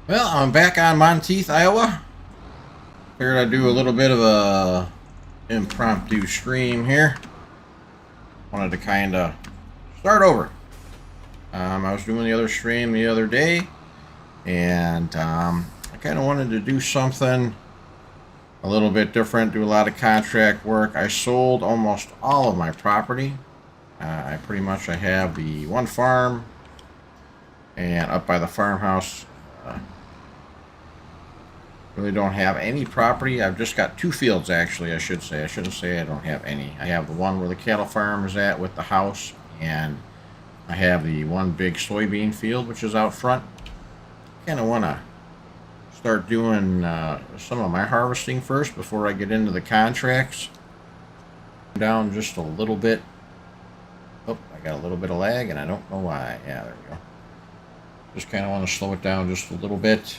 Well, I'm back on Monteith, Iowa. Figured I'd do a little bit of a impromptu stream here. Wanted to kind of start over. I was doing the other stream the other day, and I kind of wanted to do something a little bit different, do a lot of contract work. I sold almost all of my property. I have the one farm, and up by the farmhouse, really don't have any property. I've just got two fields, actually, I should say. I shouldn't say I don't have any. I have the one where the cattle farm is at with the house, and I have the one big soybean field, which is out front. Kind of want to start doing some of my harvesting first before I get into the contracts. Down just a little bit. Oh, I got a little bit of lag, and I don't know why. Yeah, there we go. Just kind of want to slow it down just a little bit.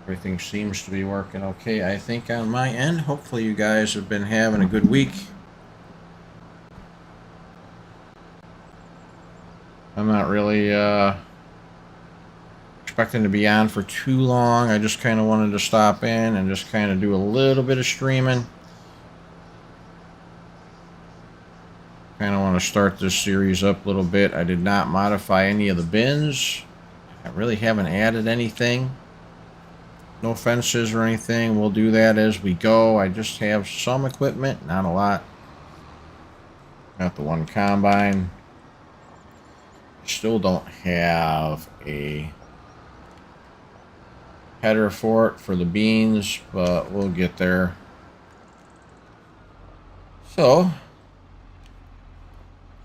Everything seems to be working okay, I think, on my end. Hopefully you guys have been having a good week. I'm not really expecting to be on for too long. I just kind of wanted to stop in and just kind of do a little bit of streaming. Kind of want to start this series up a little bit. I did not modify any of the bins. I really haven't added anything. No fences or anything. We'll do that as we go. I just have some equipment, not a lot. Got the one combine. Still don't have a header for it for the beans, but we'll get there. So,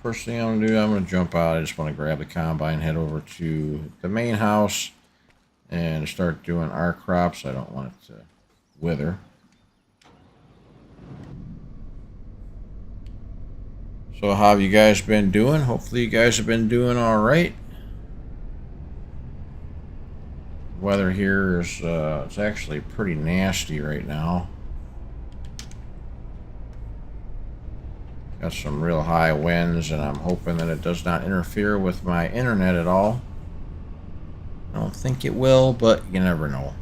first thing I'm going to do, I'm going to jump out. I just want to grab the combine, head over to the main house, and start doing our crops. I don't want it to wither. So how have you guys been doing? Hopefully you guys have been doing all right. Weather here is it's actually pretty nasty right now. Got some real high winds, and I'm hoping that it does not interfere with my internet at all. I don't think it will, but you never know.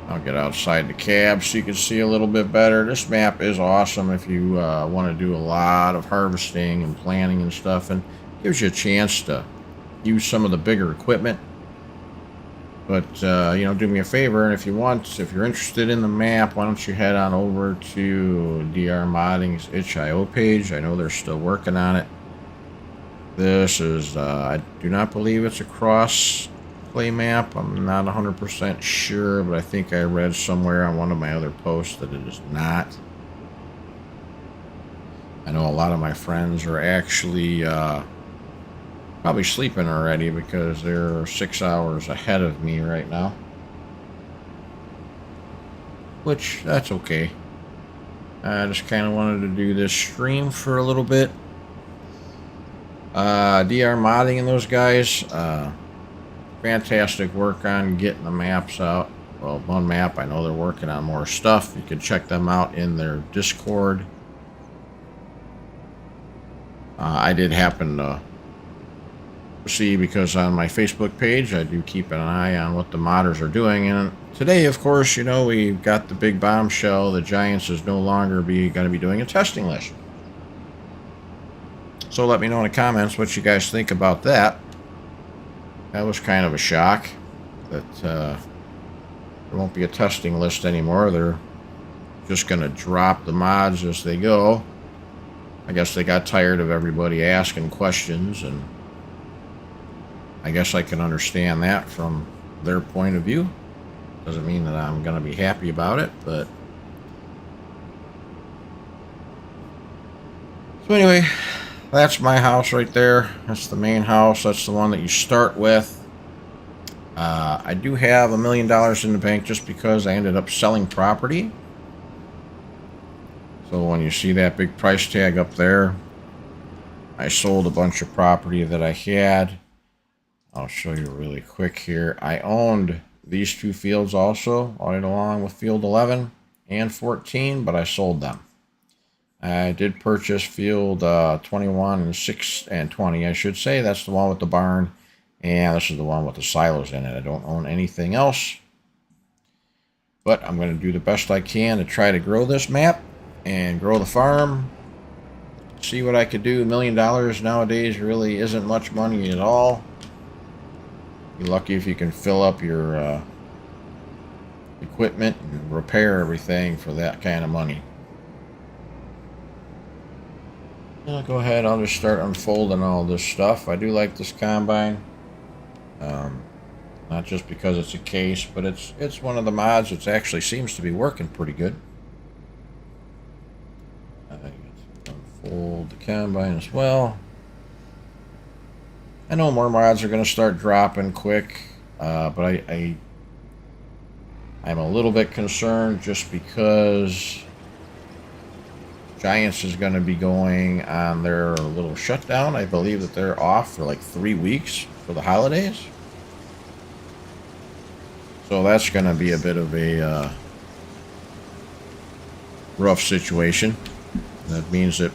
I'll get outside the cab so you can see a little bit better. This map is awesome if you want to do a lot of harvesting and planting and stuff, and gives you a chance to use some of the bigger equipment. But, you know, do me a favor, and if you're interested in the map, why don't you head on over to DR Modding's Itchio page. I know they're still working on it. This is, I do not believe it's a cross-play map. I'm not 100% sure, but I think I read somewhere on one of my other posts that it is not. I know a lot of my friends are actually probably sleeping already because they're 6 hours ahead of me right now. Which, that's okay. I just kind of wanted to do this stream for a little bit. DR Modding and those guys, fantastic work on getting the maps out. Well, one map, I know they're working on more stuff. You can check them out in their Discord. I did happen to see, because on my Facebook page I do keep an eye on what the modders are doing, and today, of course, you know, we've got the big bombshell. The Giants is no longer going to be doing a testing list. So let me know in the comments what you guys think about that. That was kind of a shock that there won't be a testing list anymore. They're just going to drop the mods as they go. I guess they got tired of everybody asking questions, and I guess I can understand that from their point of view. Doesn't mean that I'm going to be happy about it, but... So anyway, that's my house right there. That's the main house. That's the one that you start with. I do have $1 million in the bank just because I ended up selling property. So when you see that big price tag up there, I sold a bunch of property that I had. I'll show you really quick here. I owned these two fields also, right along with field 11 and 14, but I sold them. I did purchase field 21 and 6 and 20, I should say. That's the one with the barn. And this is the one with the silos in it. I don't own anything else. But I'm going to do the best I can to try to grow this map and grow the farm. See what I could do. $1 million nowadays really isn't much money at all. Be lucky if you can fill up your equipment and repair everything for that kind of money. I'll go ahead. I'll just start unfolding all this stuff. I do like this combine. Not just because it's a case, but it's one of the mods that actually seems to be working pretty good. Unfold the combine as well. I know more mods are going to start dropping quick, but I'm a little bit concerned just because Giants is going to be going on their little shutdown. I believe that they're off for like 3 weeks for the holidays. So that's going to be a bit of a rough situation. That means that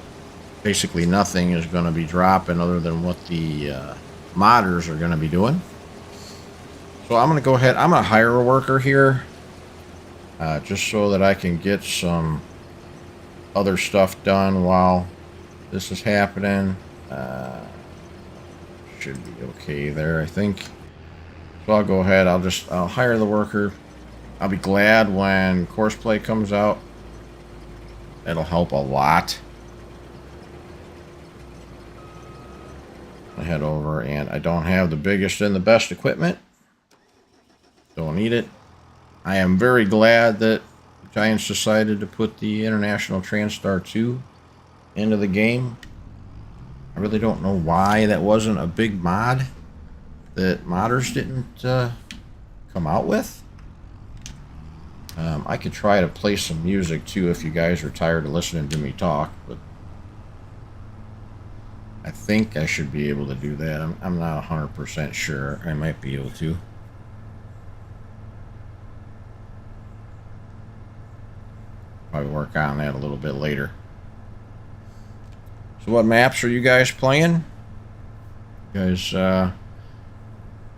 basically nothing is going to be dropping other than what the modders are going to be doing. So I'm going to go ahead. I'm going to hire a worker here just so that I can get some other stuff done while this is happening. Should be okay there, I think. So I'll go ahead. I'll hire the worker. I'll be glad when course play comes out. That'll help a lot. I head over, and I don't have the biggest and the best equipment. Don't need it. I am very glad that Giants decided to put the International Transtar 2 into the game. I really don't know why that wasn't a big mod that modders didn't come out with. I could try to play some music too if you guys are tired of listening to me talk, but I think I should be able to do that. I'm not 100% sure. I might be able to. Probably work on that a little bit later. So what maps are you guys playing? You guys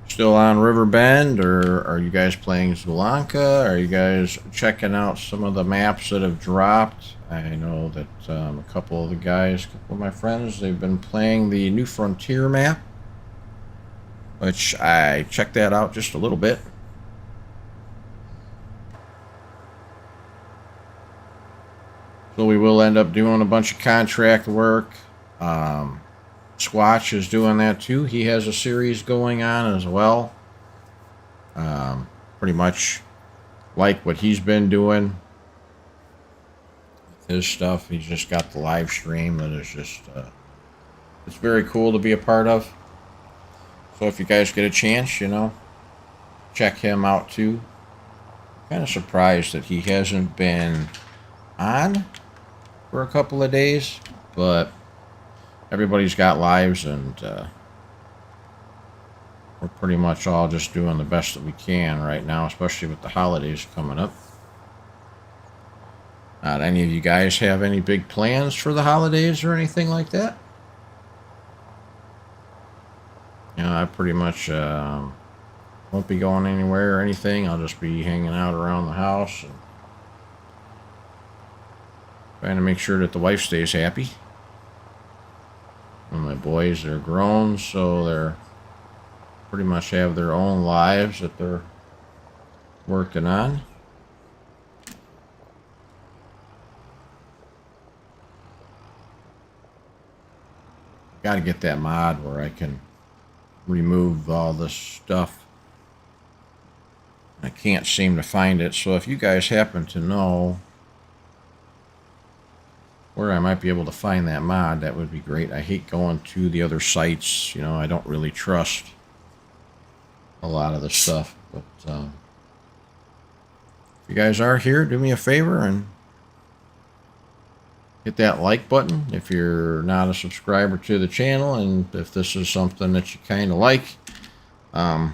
still on Riverbend, or are you guys playing Zulanka? Are you guys checking out some of the maps that have dropped? I know that a couple of my friends, they've been playing the New Frontier map, which I checked that out just a little bit. So we will end up doing a bunch of contract work. Squatch is doing that too. He has a series going on as well. Pretty much like what he's been doing. His stuff. He's just got the live stream that is just it's very cool to be a part of. So if you guys get a chance, check him out too. Kind of surprised that he hasn't been on for a couple of days, but everybody's got lives, and we're pretty much all just doing the best that we can right now, especially with the holidays coming up. Any of you guys have any big plans for the holidays or anything like that? I pretty much won't be going anywhere or anything. I'll just be hanging out around the house and trying to make sure that the wife stays happy. And my boys are grown, so they're pretty much have their own lives that they're working on. Got to get that mod where I can remove all this stuff. I can't seem to find it, so if you guys happen to know where I might be able to find that mod, that would be great. I hate going to the other sites. I don't really trust a lot of the stuff. But if you guys are here, do me a favor and hit that like button if you're not a subscriber to the channel, and if this is something that you kind of like. I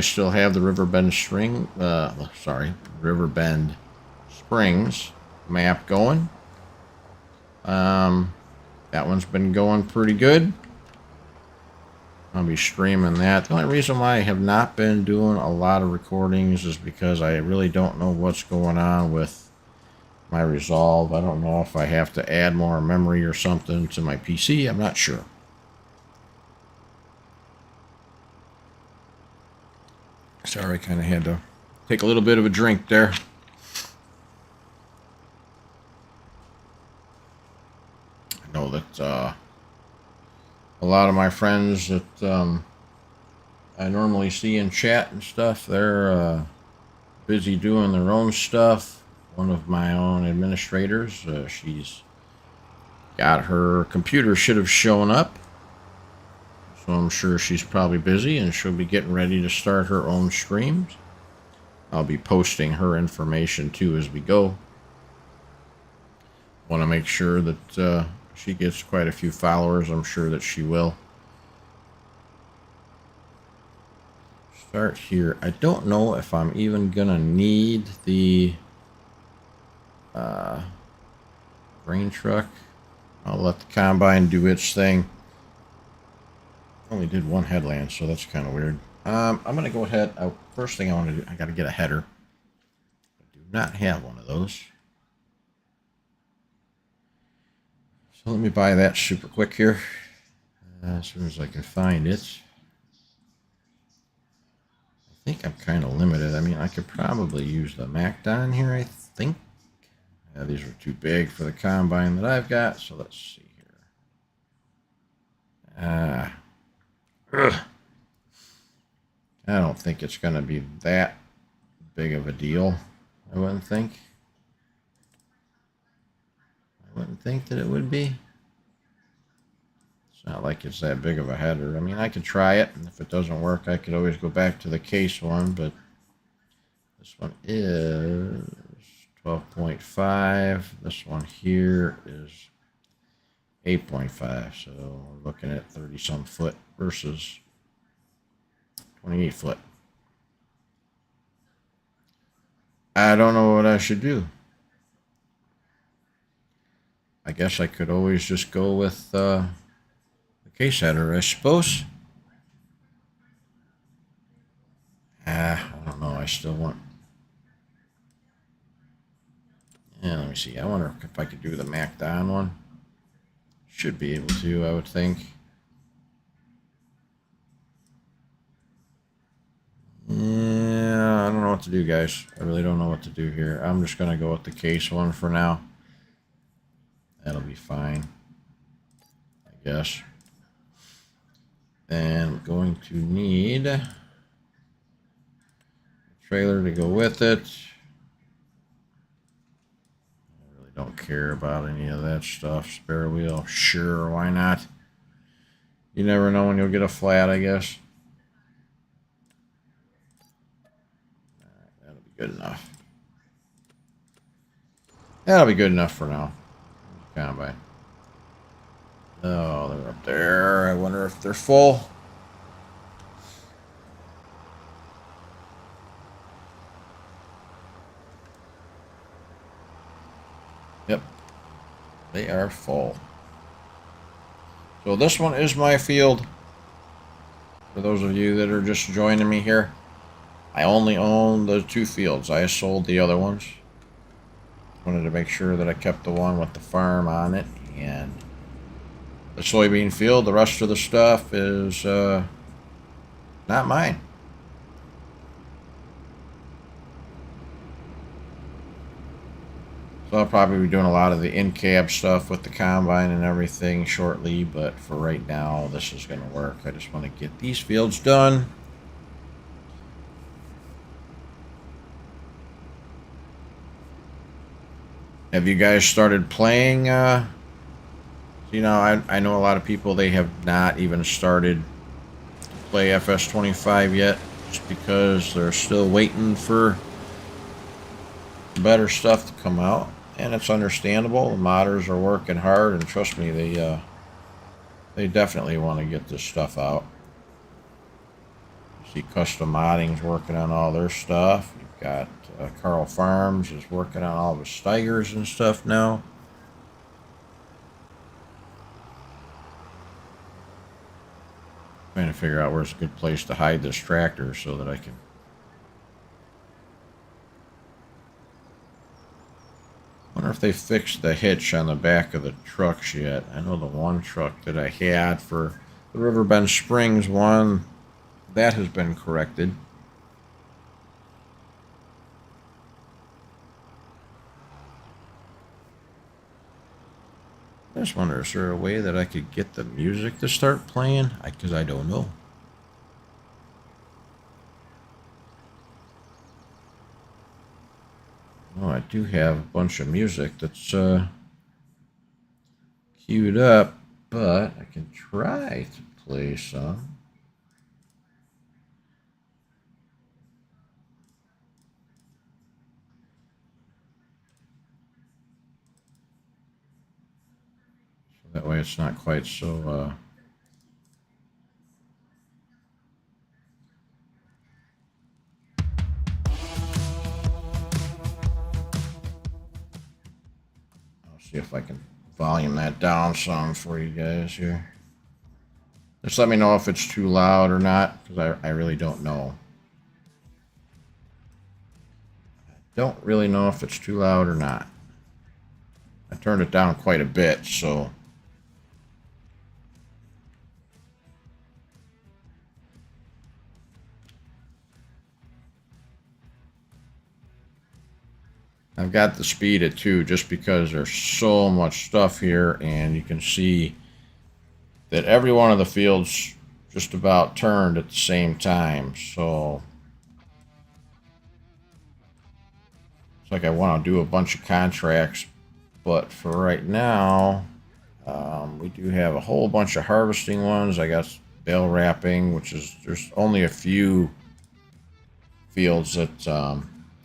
still have the Riverbend Springs map going. That one's been going pretty good. I'll be streaming that. The only reason why I have not been doing a lot of recordings is because I really don't know what's going on with my Resolve. I don't know if I have to add more memory or something to my PC. I'm not sure. Sorry, I kind of had to take a little bit of a drink there. I know that a lot of my friends that I normally see in chat and stuff, they're busy doing their own stuff. One of my own administrators, she's got her computer should have shown up. So I'm sure she's probably busy and she'll be getting ready to start her own streams. I'll be posting her information too as we go. Want to make sure that she gets quite a few followers. I'm sure that she will. Start here. I don't know if I'm even gonna need the grain truck. I'll let the combine do its thing. Only did one headland, so that's kind of weird. I'm gonna go ahead. First thing I want to do, I got to get a header. I do not have one of those. So let me buy that super quick here. As soon as I can find it. I think I'm kind of limited. I mean, I could probably use the Macdon here, I think. Yeah, these are too big for the combine that I've got, so let's see here. I don't think it's going to be that big of a deal. I wouldn't think. I wouldn't think that it would be. It's not like it's that big of a header. I mean, I could try it, and if it doesn't work, I could always go back to the case one, but this one is 12.5. This one here is 8.5, so we're looking at 30-some foot versus 28 foot. I don't know what I should do. I guess I could always just go with the case header, I suppose. I don't know. I still want... Yeah, let me see. I wonder if I could do the Macdon one. Should be able to, I would think. Yeah, I don't know what to do, guys. I really don't know what to do here. I'm just going to go with the case one for now. That'll be fine, I guess. And I'm going to need a trailer to go with it. I really don't care about any of that stuff. Spare wheel, sure, why not? You never know when you'll get a flat, I guess. Alright, that'll be good enough. That'll be good enough for now. Combine. Oh, they're up there. I wonder if they're full. Yep. They are full. So this one is my field. For those of you that are just joining me here, I only own the 2 fields. I sold the other ones. Wanted to make sure that I kept the one with the farm on it and the soybean field. The rest of the stuff is not mine. So I'll probably be doing a lot of the in-cab stuff with the combine and everything shortly, but for right now, this is going to work. I just want to get these fields done. Have you guys started playing? You know, I know a lot of people, they have not even started to play FS25 yet, just because they're still waiting for better stuff to come out, and it's understandable. The modders are working hard, and trust me, they definitely want to get this stuff out. You see Custom Modding's working on all their stuff. You've got Carl Farms is working on all the Steigers and stuff now. Trying to figure out where's a good place to hide this tractor so that I can. Wonder if they fixed the hitch on the back of the trucks yet. I know the one truck that I had for the Riverbend Springs one, that has been corrected. I just wonder, is there a way that I could get the music to start playing? Because I don't know. Oh, I do have a bunch of music that's queued up, but I can try to play some. So that way it's not quite so... I'll see if I can volume that down some for you guys here. Just let me know if it's too loud or not, because I really don't know. I don't really know if it's too loud or not. I turned it down quite a bit, so... I've got the speed at 2 just because there's so much stuff here, and you can see that every one of the fields just about turned at the same time. So it's like I want to do a bunch of contracts, but for right now, we do have a whole bunch of harvesting ones. I got bale wrapping, which is there's only a few fields that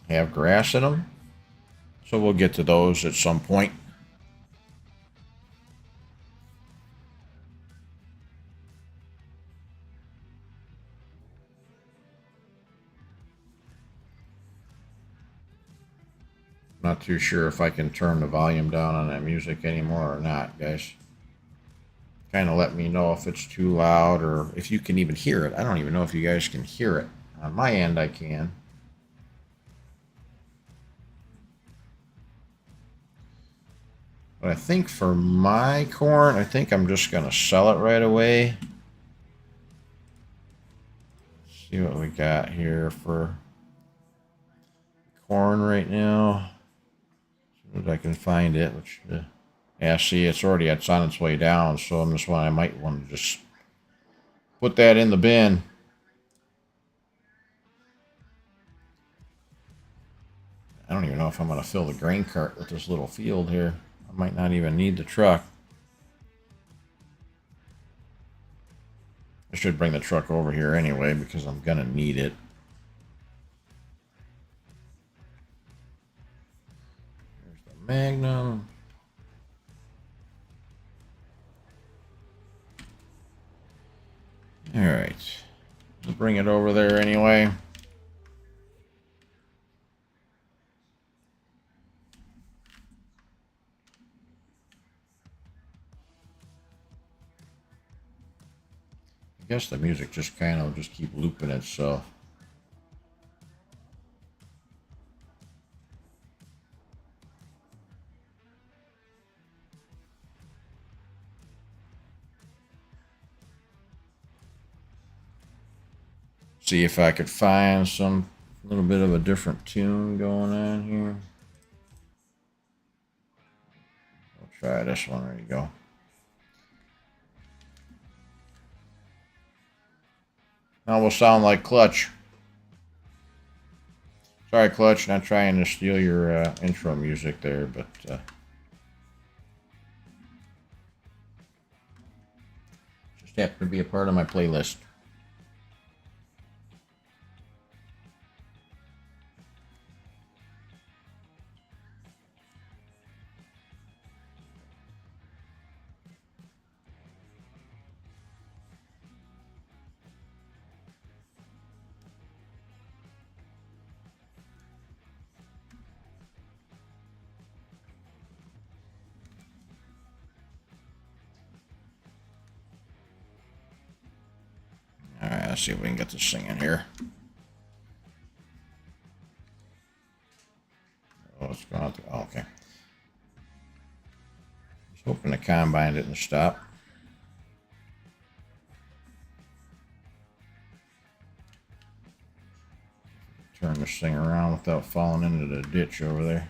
have grass in them. So we'll get to those at some point. Not too sure if I can turn the volume down on that music anymore or not, guys. Kind of let me know if it's too loud or if you can even hear it. I don't even know if you guys can hear it. On my end, I can. But I think for my corn, I think I'm just going to sell it right away. Let's see what we got here for corn right now. As soon as I can find it, which, yeah, see, it's on its way down. So on this one, I might want to just put that in the bin. I don't even know if I'm going to fill the grain cart with this little field here. I might not even need the truck. I should bring the truck over here anyway because I'm going to need it. There's the Magnum. All right. We'll bring it over there anyway. I guess the music just kind of just keep looping itself. See if I could find some little bit of a different tune going on here. I'll try this one. There you go. Now we'll sound like Clutch. Sorry, Clutch, not trying to steal your intro music there, but just happened to be a part of my playlist. Let's see if we can get this thing in here. Oh, it's going out. Oh, okay. I was hoping the combine didn't stop. Turn this thing around without falling into the ditch over there.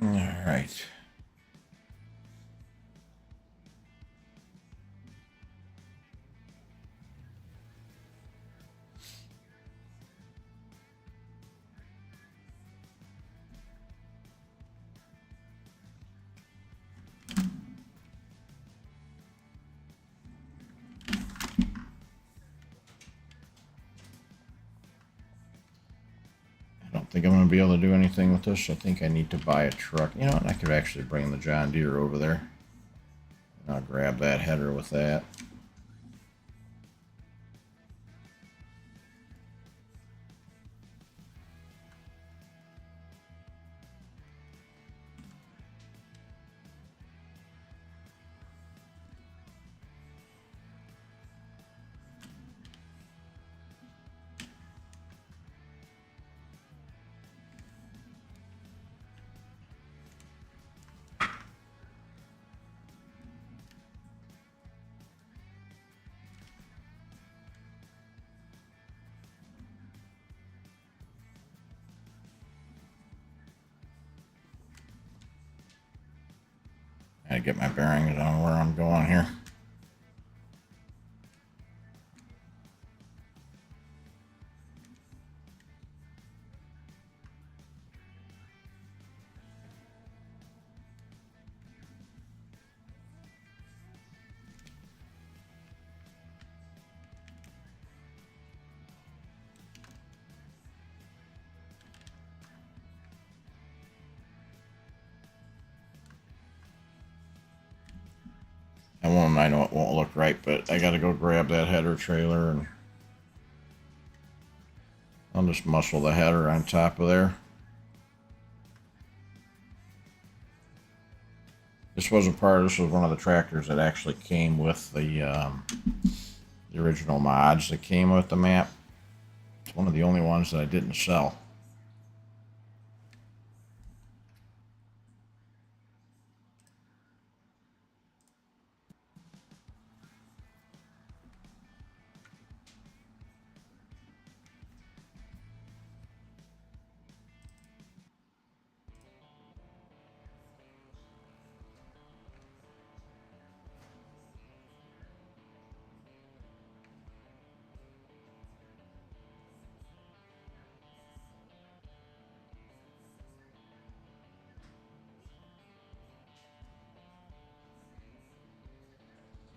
All right. I don't think I'm going to be able to do anything with this. I think I need to buy a truck. You know what? I could actually bring the John Deere over there. And I'll grab that header with that. I gotta get my bearings on where I'm going here. I know it won't look right, but I gotta go grab that header trailer and I'll just muscle the header on top of there. This was one of the tractors that actually came with the original mods that came with the map. It's one of the only ones that I didn't sell.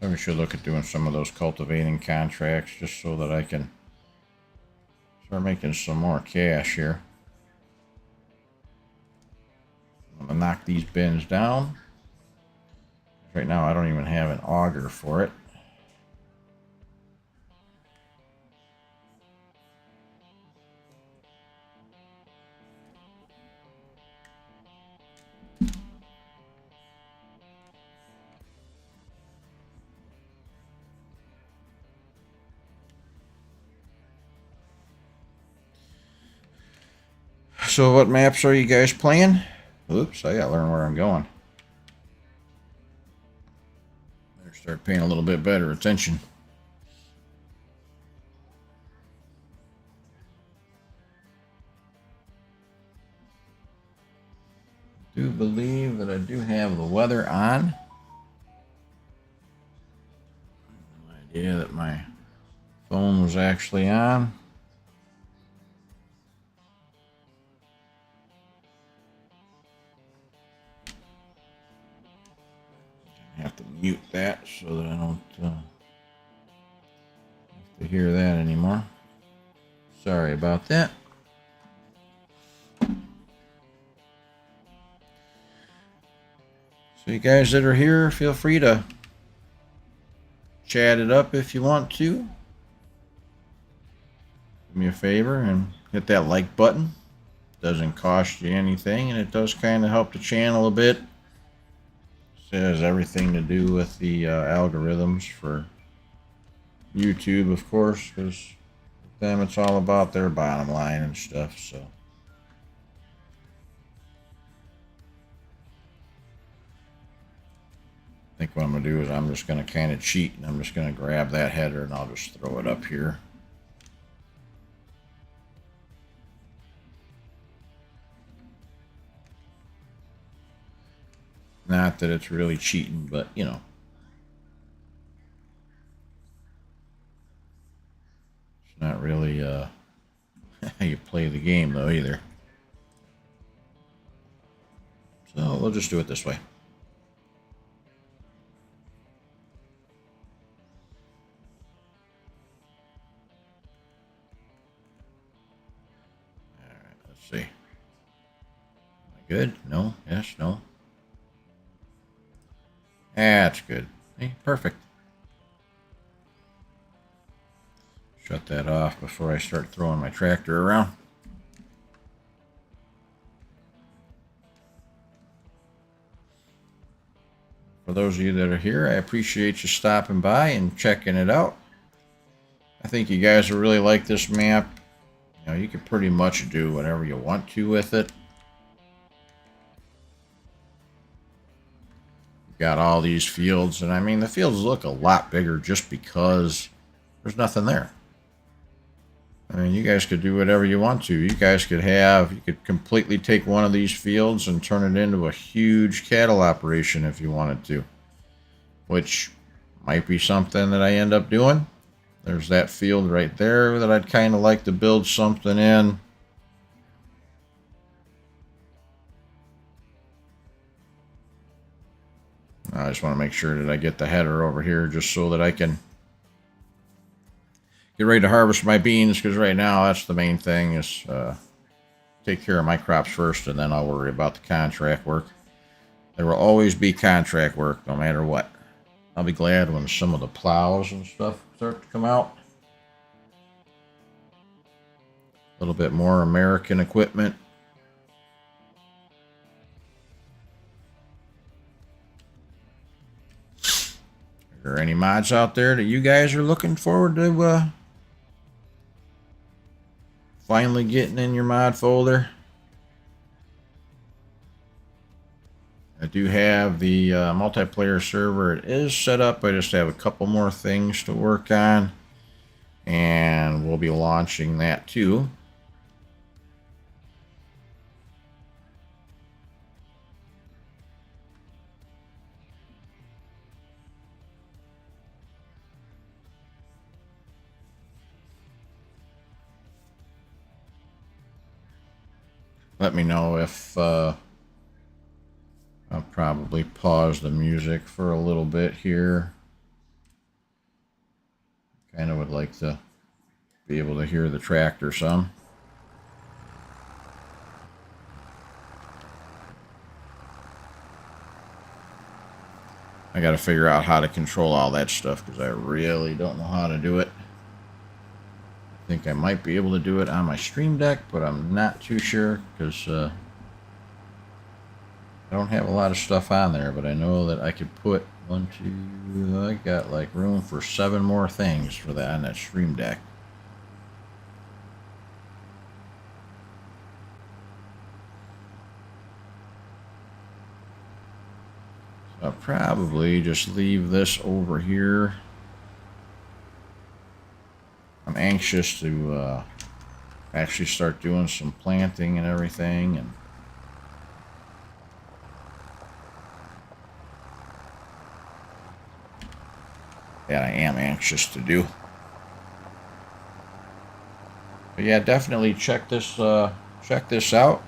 Maybe we should look at doing some of those cultivating contracts just so that I can start making some more cash here. I'm going to knock these bins down. Right now I don't even have an auger for it. So what maps are you guys playing? Oops, I gotta learn where I'm going. Better Start paying a little bit better attention. I do believe that I do have the weather on. No idea that my phone was actually on. I have to mute that so that I don't have to hear that anymore. Sorry about that. So you guys that are here, feel free to chat it up if you want to. Do me a favor and hit that like button. Doesn't cost you anything, and it does kind of help the channel a bit. It has everything to do with the algorithms for YouTube, of course, because with them it's all about their bottom line and stuff. So I think what I'm going to do is I'm just going to kind of cheat, and I'm just going to grab that header and I'll just throw it up here. Not that it's really cheating, but you know. It's not really how you play the game though either. So we'll just do it this way. Alright, let's see. Am I good? No? Yes? No? That's good. Hey, perfect. Shut that off before I start throwing my tractor around. For those of you that are here, I appreciate you stopping by and checking it out. I think you guys will really like this map. You know, you can pretty much do whatever you want to with it. Got all these fields, and I mean the fields look a lot bigger just because there's nothing there. I mean, you guys could do whatever you want to. You could completely take one of these fields and turn it into a huge cattle operation if you wanted to, which might be something that I end up doing. There's that field right there that I'd kind of like to build something in. I just want to make sure that I get the header over here just so that I can get ready to harvest my beans, because right now that's the main thing is take care of my crops first, and then I'll worry about the contract work. There will always be contract work no matter what. I'll be glad when some of the plows and stuff start to come out. A little bit more American equipment. Are there any mods out there that you guys are looking forward to finally getting in your mod folder? I do have the multiplayer server. It is set up. I just have a couple more things to work on, and we'll be launching that too. Let me know if I'll probably pause the music for a little bit here. Kind of would like to be able to hear the tractor some. I got to figure out how to control all that stuff because I really don't know how to do it. I think I might be able to do it on my Stream Deck, but I'm not too sure because I don't have a lot of stuff on there, but I know that I could put I got like room for 7 more things for that on that Stream Deck. So I'll probably just leave this over here. I'm anxious to actually start doing some planting and everything, and that I am anxious to do. But yeah, definitely check this out.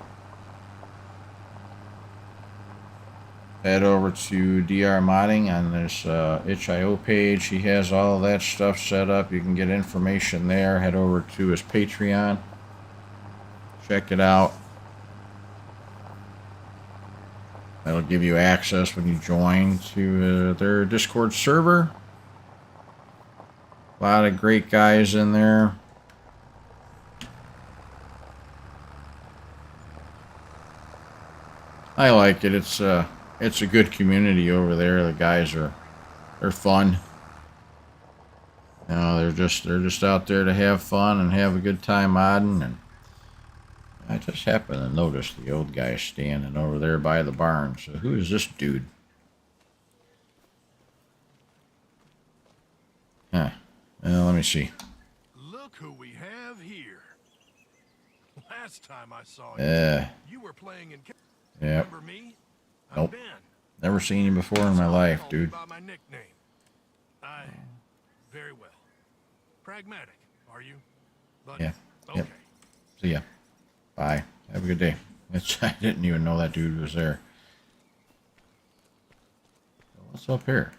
Head over to DR Modding on this Itchio page. He has all that stuff set up. You can get information there. Head over to his Patreon. Check it out. That'll give you access when you join to their Discord server. A lot of great guys in there. I like it. It's a good community over there. The guys they're fun. You know, they're just out there to have fun and have a good time modding. And I just happened to notice the old guy standing over there by the barn. So who is this dude? Huh. Well, let me see. Look who we have here. Last time I saw you, you were playing in. Yep. Remember me? Nope. Never seen you before in my life, dude. By my nickname. Very well. Pragmatic, are you? But, yeah. Okay. Yep. See ya. Bye. Have a good day. I didn't even know that dude was there. What's up here?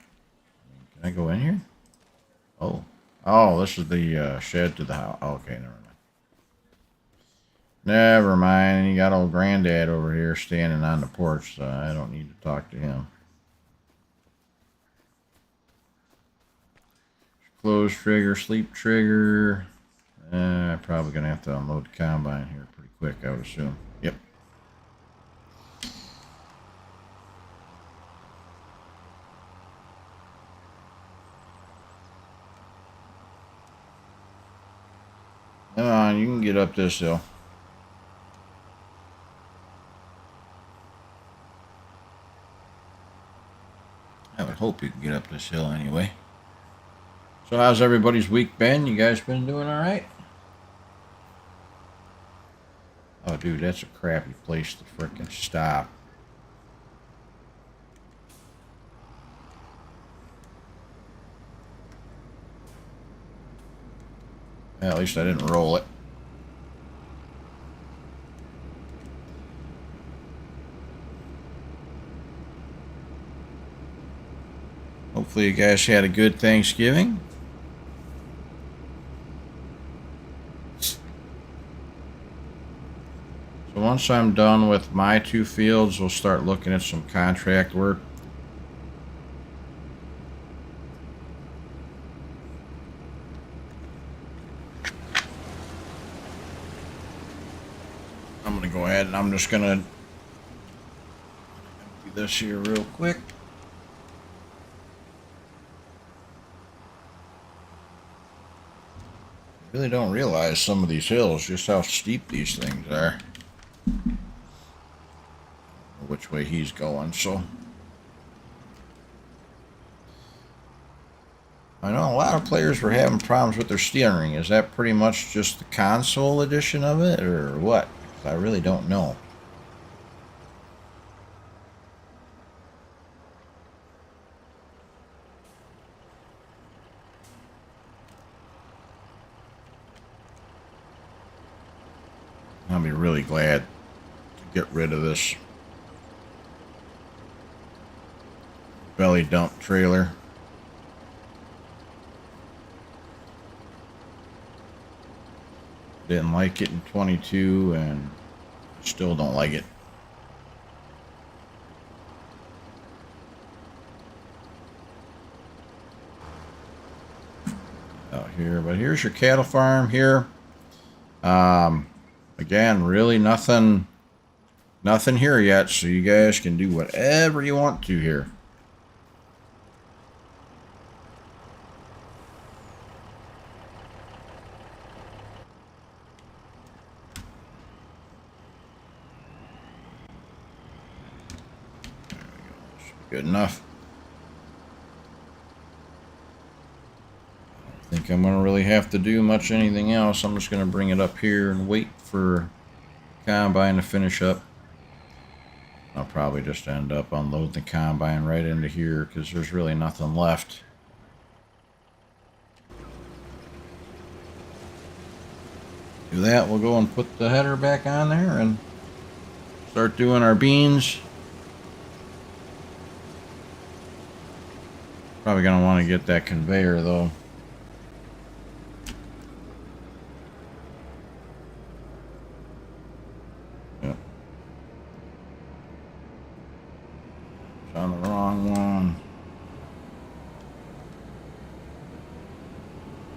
Can I go in here? Oh. Oh, this is the shed to the house. Oh, okay, never mind. Never mind. You got old granddad over here standing on the porch, so I don't need to talk to him. Close trigger, sleep trigger. Probably going to have to unload the combine here pretty quick, I would assume. Yep. Come on, you can get up this hill. I would hope you can get up this hill anyway. So how's everybody's week been? You guys been doing all right? Oh, dude, that's a crappy place to frickin' stop. Well, at least I didn't roll it. Hopefully you guys had a good Thanksgiving. So once I'm done with my 2 fields, we'll start looking at some contract work. I'm going to go ahead and I'm just going to empty this here real quick. I really don't realize some of these hills, just how steep these things are. Which way he's going, so. I know a lot of players were having problems with their steering. Is that pretty much just the console edition of it, or what? I really don't know. I'll be really glad to get rid of this belly dump trailer. Didn't like it in 22 and still don't like it. Out here, but here's your cattle farm here. Again, really nothing here yet, so you guys can do whatever you want to here. There we go. Should be good enough. think I'm going to really have to do much anything else. I'm just going to bring it up here and wait for combine to finish up. I'll probably just end up unloading the combine right into here because there's really nothing left. Do that, we'll go and put the header back on there and start doing our beans. Probably going to want to get that conveyor though. Yep. It's on the wrong one.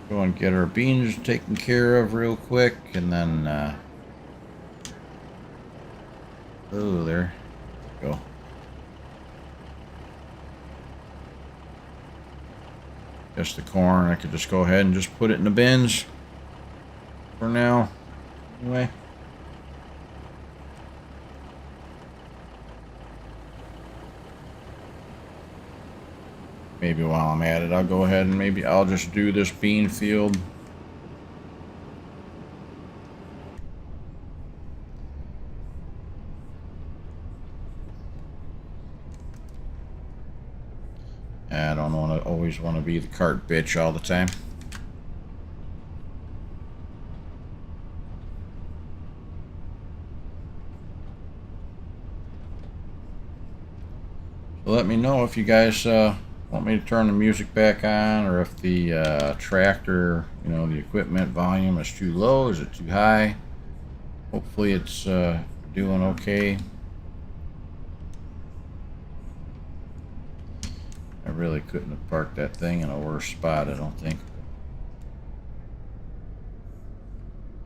Go and get our beans taken care of real quick and then oh, there we go. Just the corn. I could just go ahead and just put it in the bins for now. Anyway. Maybe while I'm at it, I'll go ahead and maybe I'll just do this bean field. I don't always want to be the cart bitch all the time. So let me know if you guys want me to turn the music back on, or if the tractor, you know, the equipment volume is too low, is it too high? Hopefully it's doing okay. I really couldn't have parked that thing in a worse spot, I don't think.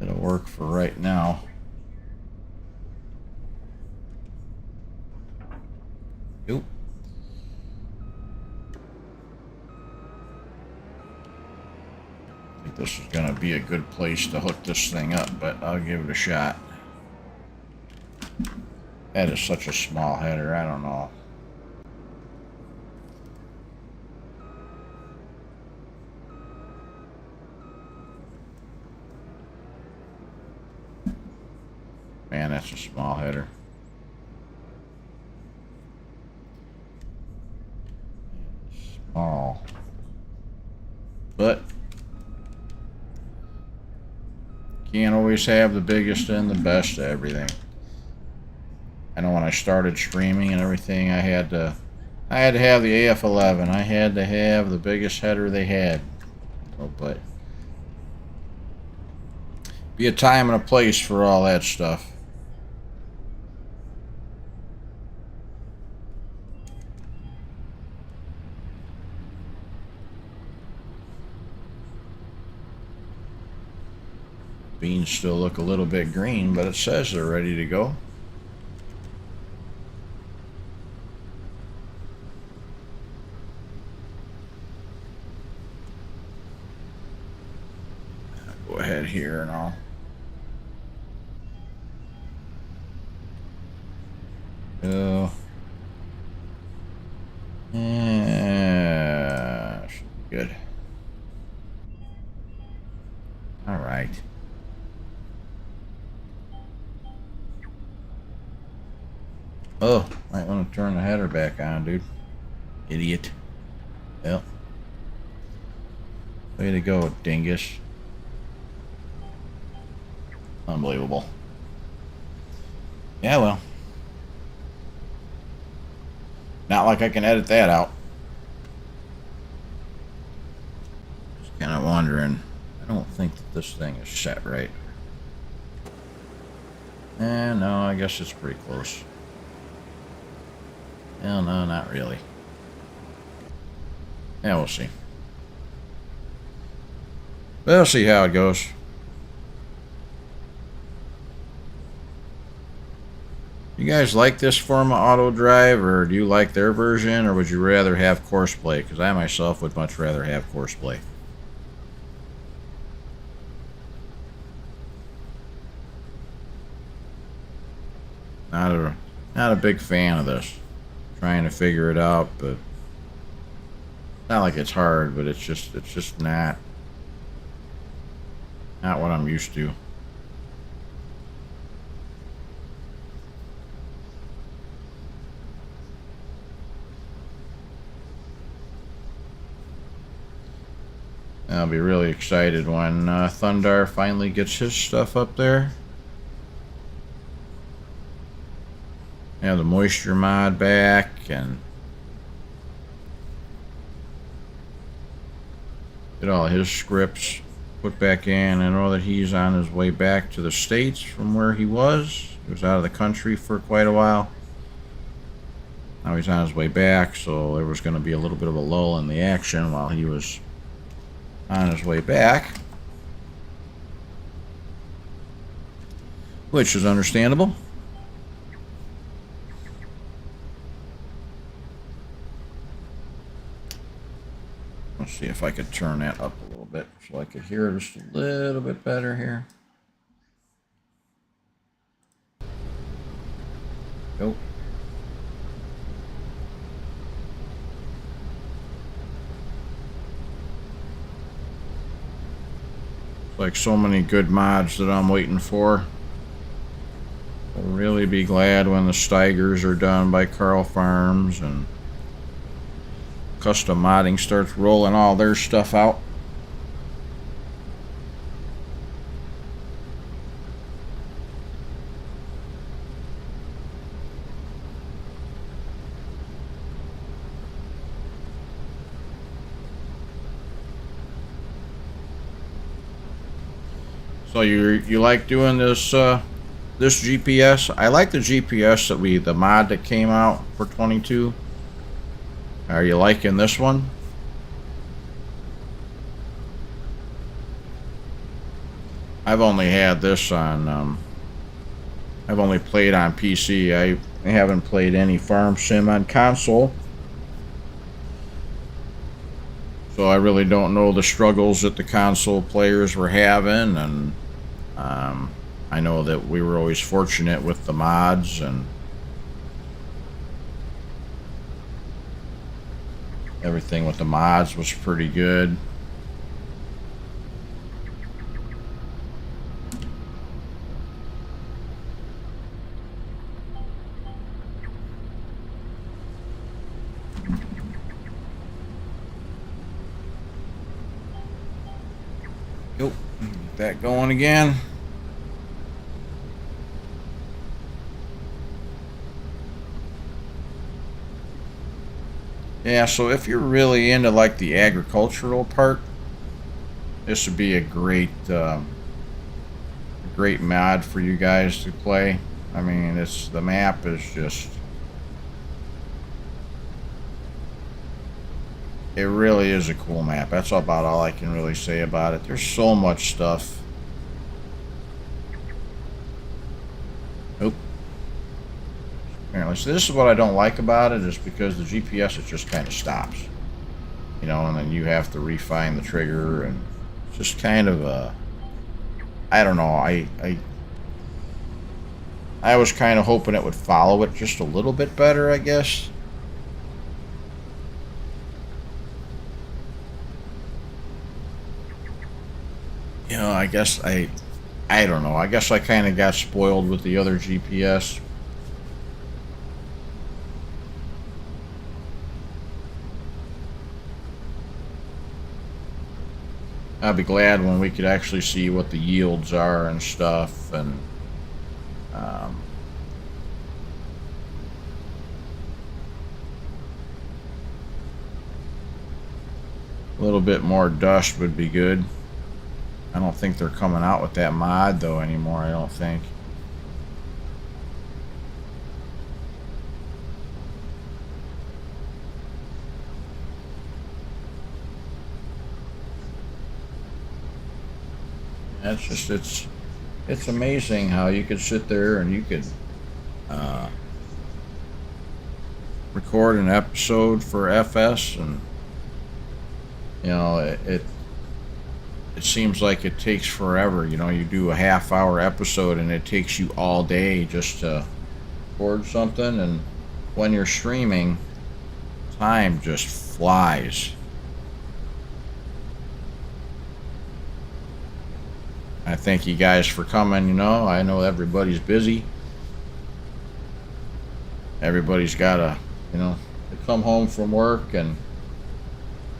It'll work for right now. Nope. I think this is going to be a good place to hook this thing up, but I'll give it a shot. That is such a small header, I don't know. Man, that's a small header. Small. But can't always have the biggest and the best of everything. I know when I started streaming and everything, I had to have the AF11. I had to have the biggest header they had. Oh, but be a time and a place for all that stuff. Beans still look a little bit green, but it says they're ready to go. I'll go ahead here and I'll go. Yeah, good. All right. Oh, might want to turn the header back on, dude. Idiot. Well. Way to go, dingus. Unbelievable. Yeah, well. Not like I can edit that out. Just kind of wondering. I don't think that this thing is set right. No, I guess it's pretty close. Hell no, not really. Yeah, we'll see. We'll see how it goes. You guys like this form of auto drive, or do you like their version, or would you rather have course play? Because I myself would much rather have course play. Not a big fan of this. Trying to figure it out, but not like it's hard, but it's just not Not what I'm used to. I'll be really excited when Thundar finally gets his stuff up there. Yeah, the moisture mod back, and get all his scripts put back in. I know that he's on his way back to the States from where he was. He was out of the country for quite a while. Now he's on his way back, so there was going to be a little bit of a lull in the action while he was on his way back, which is understandable. Let's see if I could turn that up a little bit so I could hear just a little bit better here. Nope. Like so many good mods that I'm waiting for. I'll really be glad when the Steigers are done by Carl Farms and Custom Modding starts rolling all their stuff out. So you like doing this this GPS? I like the GPS that the mod that came out for 22. Are you liking this one? I've only had this on I've only played on PC. I haven't played any farm sim on console. So I really don't know the struggles that the console players were having, and I know that we were always fortunate with the mods, and everything with the mods was pretty good. Yep, get that going again. Yeah, so if you're really into like the agricultural part, this would be a great great mod for you guys to play. I mean, the map is just, it really is a cool map. That's about all I can really say about it. There's so much stuff. Oop. Apparently, so this is what I don't like about it, is because the GPS, it just kind of stops, you know, and then you have to refine the trigger, and it's just kind of a, I don't know. I was kind of hoping it would follow it just a little bit better, I guess. You know, I guess I don't know. I guess I kind of got spoiled with the other GPS. I'd be glad when we could actually see what the yields are and stuff, and a little bit more dust would be good. I don't think they're coming out with that mod though anymore, I don't think. That's just, it's amazing how you could sit there and you could record an episode for FS, and you know, it seems like it takes forever. You know, you do a half-hour episode and it takes you all day just to record something, and when you're streaming, time just flies. I thank you guys for coming. You know, I know everybody's busy. Everybody's got to, you know, to come home from work, and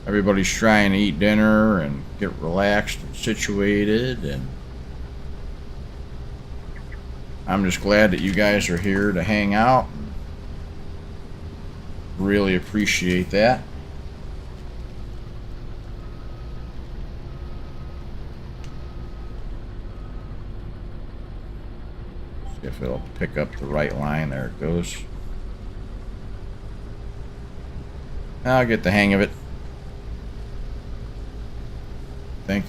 everybody's trying to eat dinner and get relaxed and situated, and I'm just glad that you guys are here to hang out. Really appreciate that. See if it'll pick up the right line. There it goes. I'll get the hang of it. I think.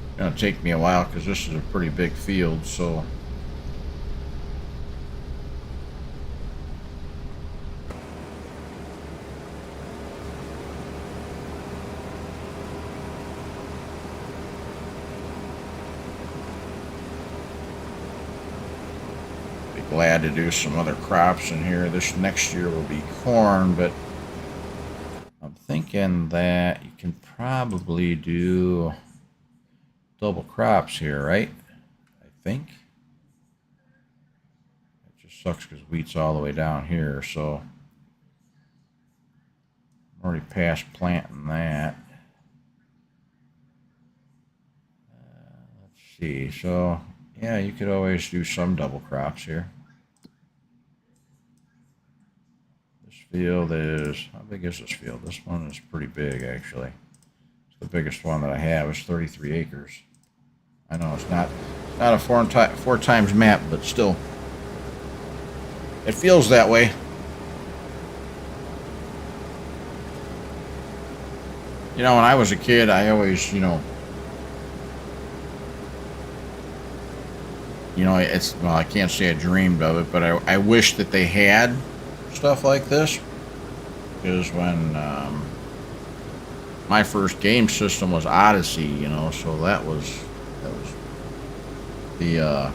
It's gonna take me a while because this is a pretty big field, so. Glad to do some other crops in here. This next year will be corn, but I'm thinking that you can probably do double crops here, right? I think. It just sucks because wheat's all the way down here, so I'm already past planting that. Let's see. So yeah, you could always do some double crops here. Field is, how big is this field? This one is pretty big, actually. It's the biggest one that I have. It's 33 acres. I know it's not a four times map, but still, it feels that way. You know, when I was a kid, I always, you know, it's, well, I can't say I dreamed of it, but I wish that they had stuff like this, because when my first game system was Odyssey, you know, so that was the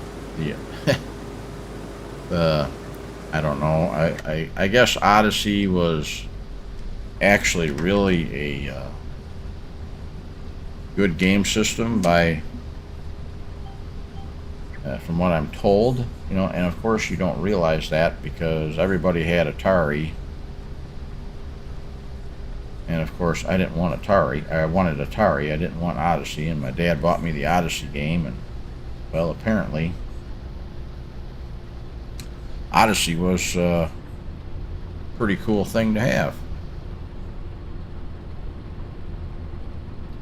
I don't know, I guess Odyssey was actually really a good game system by from what I'm told, you know, and of course you don't realize that because everybody had Atari, and of course I didn't want Atari. I wanted Atari. I didn't want Odyssey, and my dad bought me the Odyssey game, and well, apparently Odyssey was a pretty cool thing to have.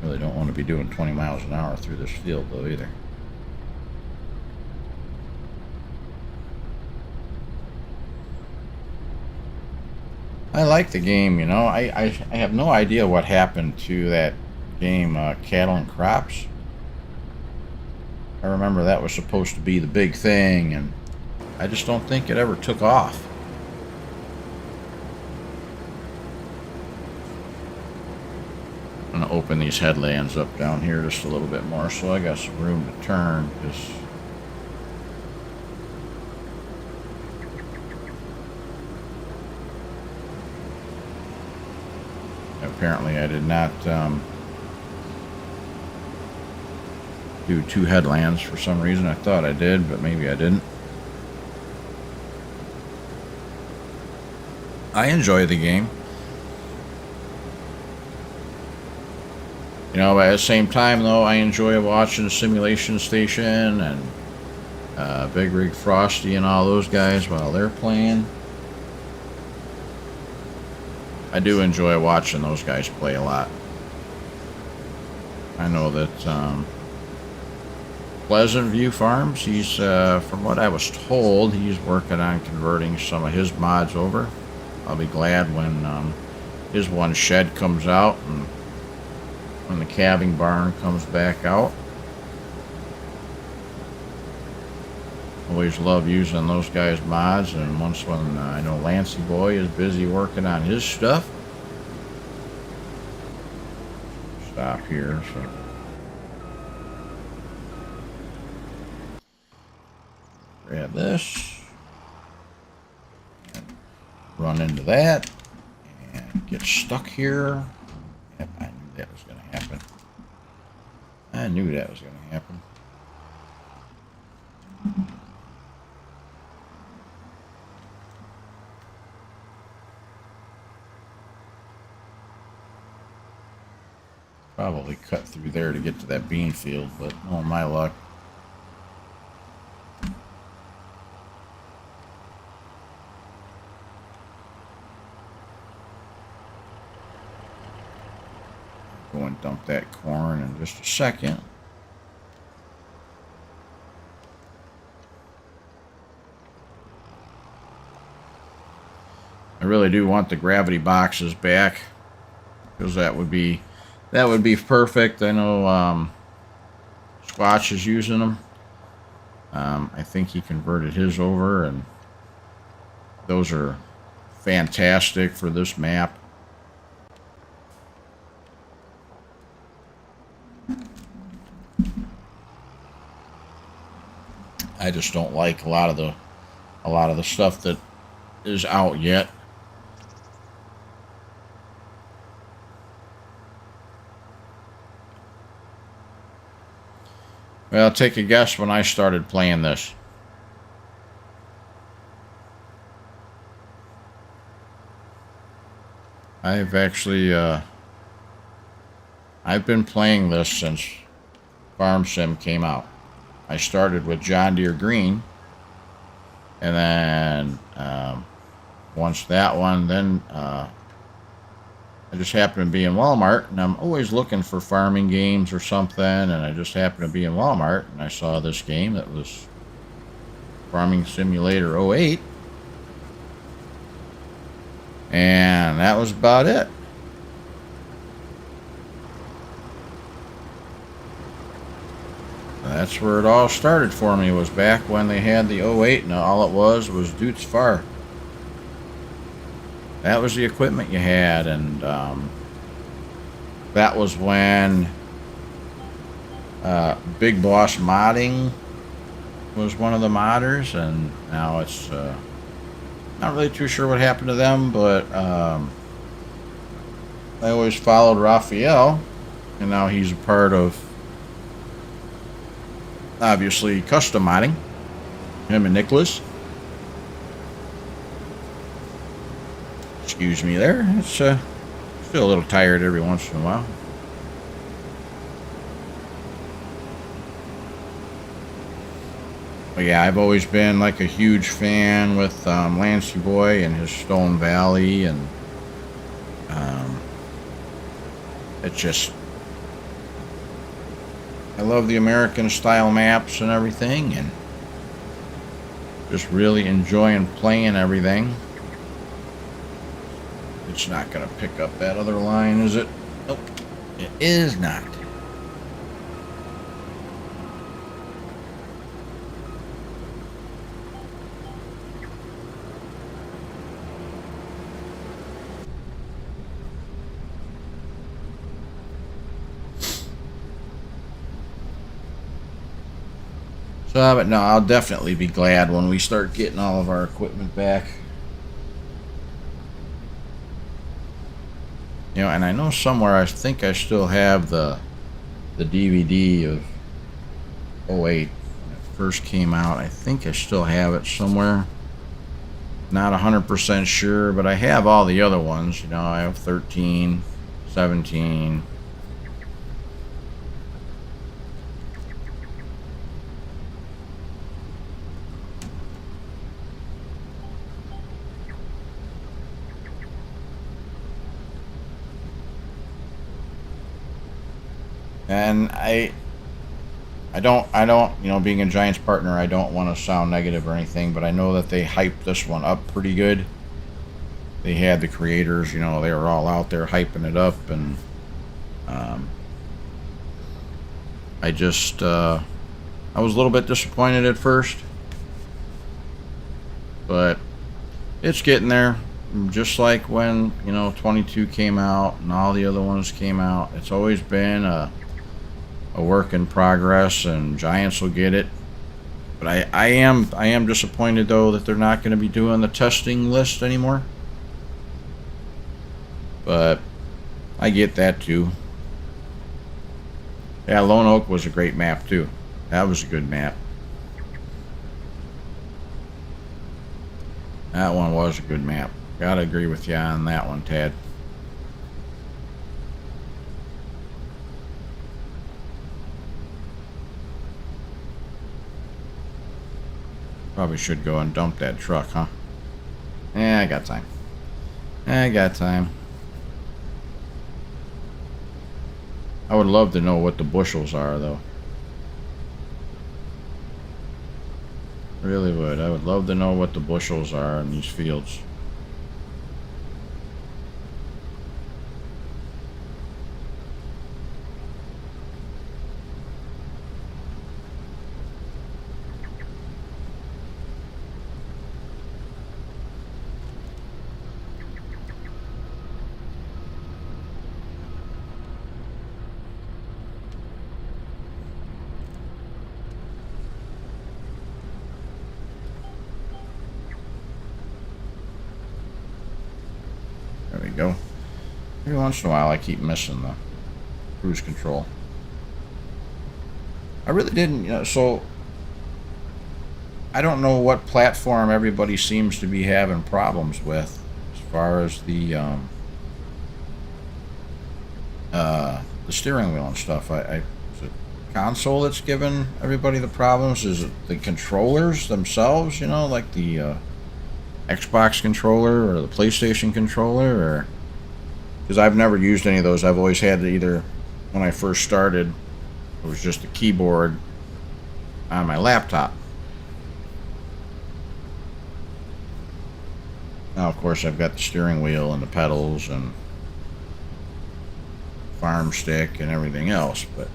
Really don't want to be doing 20 miles an hour through this field though either. I like the game, you know. I have no idea what happened to that game, Cattle and Crops. I remember that was supposed to be the big thing, and I just don't think it ever took off. I'm going to open these headlands up down here just a little bit more so I got some room to turn, because apparently I did not do two headlands for some reason. I thought I did, but maybe I didn't. I enjoy the game. You know, but at the same time though, I enjoy watching Simulation Station and Big Rig Frosty and all those guys while they're playing. I do enjoy watching those guys play a lot. I know that Pleasant View Farms, he's, from what I was told, he's working on converting some of his mods over. I'll be glad when his one shed comes out and when the calving barn comes back out. Always love using those guys' mods, and once when I know Lancy Boy is busy working on his stuff. Stop here, so. Grab this. And run into that. And get stuck here. Yep, I knew that was going to happen. I knew that was going to happen. Probably cut through there to get to that bean field, but oh my luck. Go and dump that corn in just a second. I really do want the gravity boxes back, because that would be perfect. I know Squatch is using them. I think he converted his over, and those are fantastic for this map. I just don't like a lot of the stuff that is out yet. Well, take a guess when I started playing this. I've actually I've been playing this since Farm Sim came out. I started with John Deere Green, and then once that one, then I just happened to be in Walmart, and I'm always looking for farming games or something, and I just happened to be in Walmart, and I saw this game that was Farming Simulator 08, and that was about it. That's where it all started for me, was back when they had the 08, and all it was Dude's Far. That was the equipment you had, and that was when Big Boss Modding was one of the modders, and now it's not really too sure what happened to them, but I always followed Raphael, and now he's a part of, obviously, custom modding. Him and Nicholas. Excuse me there. It's still a little tired every once in a while. But yeah, I've always been like a huge fan with Lancey Boy and his Stone Valley, and it just, I love the American style maps and everything, and just really enjoying playing everything. It's not going to pick up that other line, is it? Nope, it is not. So, but no, I'll definitely be glad when we start getting all of our equipment back. You know, and I know somewhere, I think I still have the DVD of 08 when it first came out. I think I still have it somewhere. Not 100% sure, but I have all the other ones. You know, I have 13, 17. And I don't, you know, being a Giants partner, I don't want to sound negative or anything, but I know that they hyped this one up pretty good. They had the creators, you know, they were all out there hyping it up, and I just, I was a little bit disappointed at first, but it's getting there. Just like when, you know, 22 came out and all the other ones came out, it's always been a work in progress, and Giants will get it. But I am disappointed though that they're not going to be doing the testing list anymore. But I get that too. Yeah, Lone Oak was a great map too. That was a good map. That one was a good map. Gotta agree with you on that one, Tad. Probably should go and dump that truck, huh? Yeah, I got time. I got time. I would love to know what the bushels are, though. Really would. I would love to know what the bushels are in these fields. There we go. Every once in a while I keep missing the cruise control. I really didn't, so I don't know what platform everybody seems to be having problems with as far as the steering wheel and stuff. Is it console that's giving everybody the problems? Is it the controllers themselves, like the Xbox controller or the PlayStation controller? Or because I've never used any of those. I've always had either, when I first started, it was just a keyboard on my laptop. Now, of course, I've got the steering wheel and the pedals and farm stick and everything else, but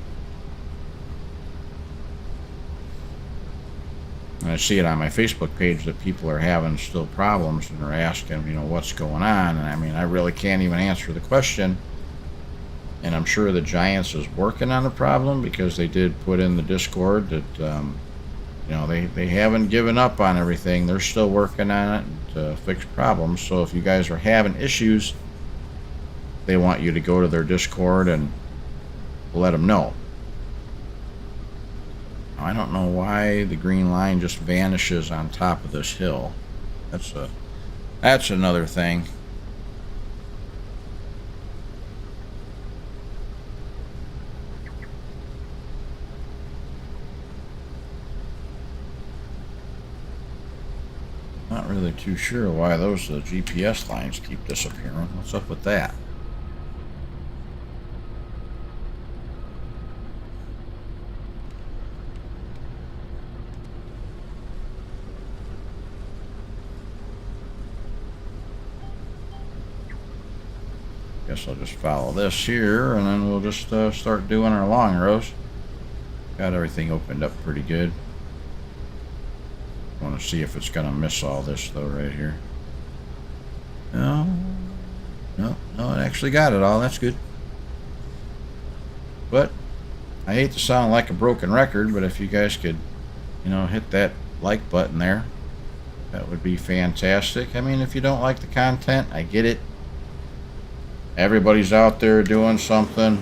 I see it on my Facebook page that people are having still problems and are asking, what's going on. And I mean, I really can't even answer the question. And I'm sure the Giants is working on the problem, because they did put in the Discord that, they haven't given up on everything. They're still working on it to fix problems. So if you guys are having issues, they want you to go to their Discord and let them know. I don't know why the green line just vanishes on top of this hill. That's another thing. Not really too sure why those GPS lines keep disappearing. What's up with that? Guess I'll just follow this here, and then we'll just start doing our long rows. Got everything opened up pretty good. Want to see if it's gonna miss all this though right here. No, it actually got it all. That's good. But I hate to sound like a broken record, but if you guys could, hit that like button there, that would be fantastic. I mean, if you don't like the content, I get it. Everybody's out there doing something.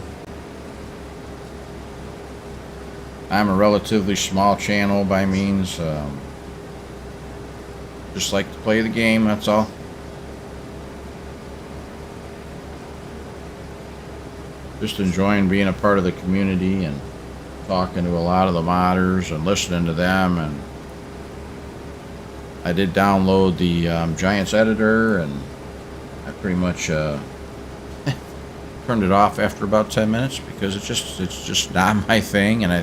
I'm a relatively small channel by means. Just like to play the game, that's all. Just enjoying being a part of the community and talking to a lot of the modders and listening to them. And I did download the Giants editor, and I pretty much turned it off after about 10 minutes because it's just not my thing, and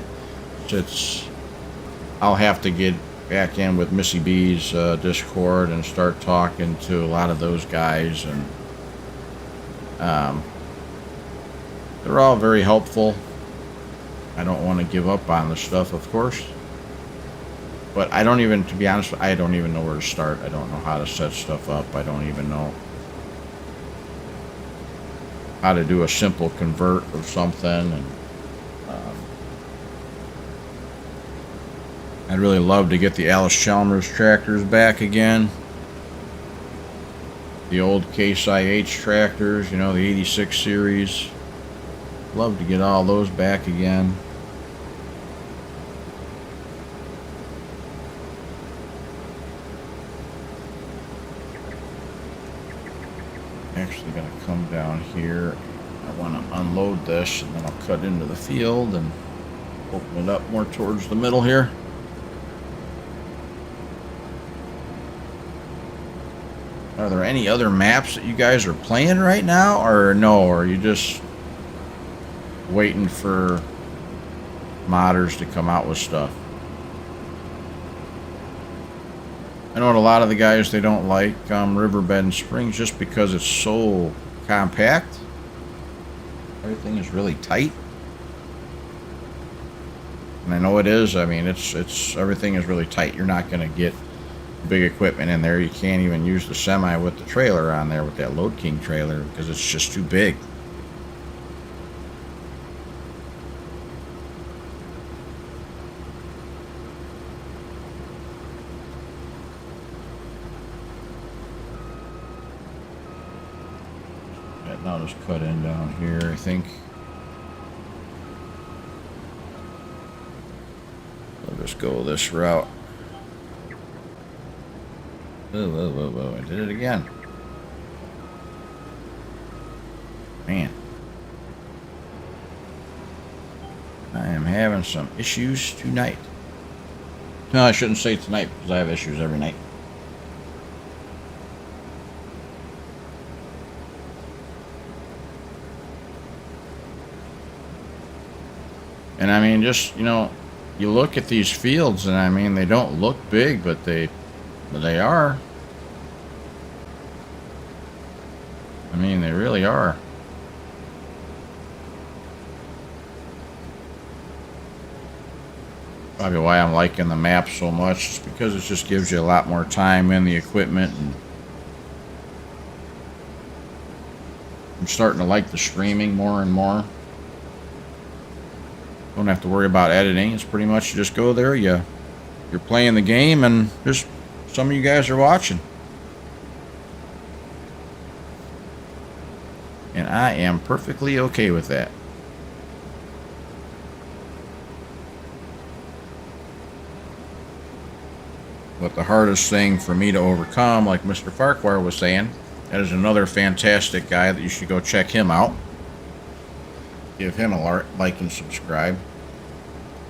I'll have to get back in with Missy B's Discord and start talking to a lot of those guys, and they're all very helpful. I don't want to give up on the stuff, of course, but to be honest, I don't even know where to start. I don't know how to set stuff up. I don't even know how to do a simple convert or something. And I'd really love to get the Alice Chalmers tractors back again. The old Case IH tractors, the 86 series. Love to get all those back again. Actually gonna come down here. I want to unload this and then I'll cut into the field and open it up more towards the middle here. Are there any other maps that you guys are playing right now, or no? Or are you just waiting for modders to come out with stuff? I know a lot of the guys, they don't like Riverbed and Springs just because it's so compact. Everything is really tight. And I know it is. I mean, it's everything is really tight. You're not going to get big equipment in there. You can't even use the semi with the trailer on there, with that Load King trailer, because it's just too big. Now just cut in down here, I think. I'll just go this route. Whoa, I did it again. Man. I am having some issues tonight. No, I shouldn't say tonight, because I have issues every night. And I mean, just, you know, you look at these fields and I mean, they don't look big, but they are. I mean, they really are. Probably why I'm liking the map so much is because it just gives you a lot more time in the equipment, and I'm starting to like the streaming more and more. Don't have to worry about editing. It's pretty much you just go there, you're playing the game, and just some of you guys are watching. And I am perfectly okay with that. But the hardest thing for me to overcome, like Mr. Farquhar was saying, that is another fantastic guy that you should go check him out. Give him a like and subscribe.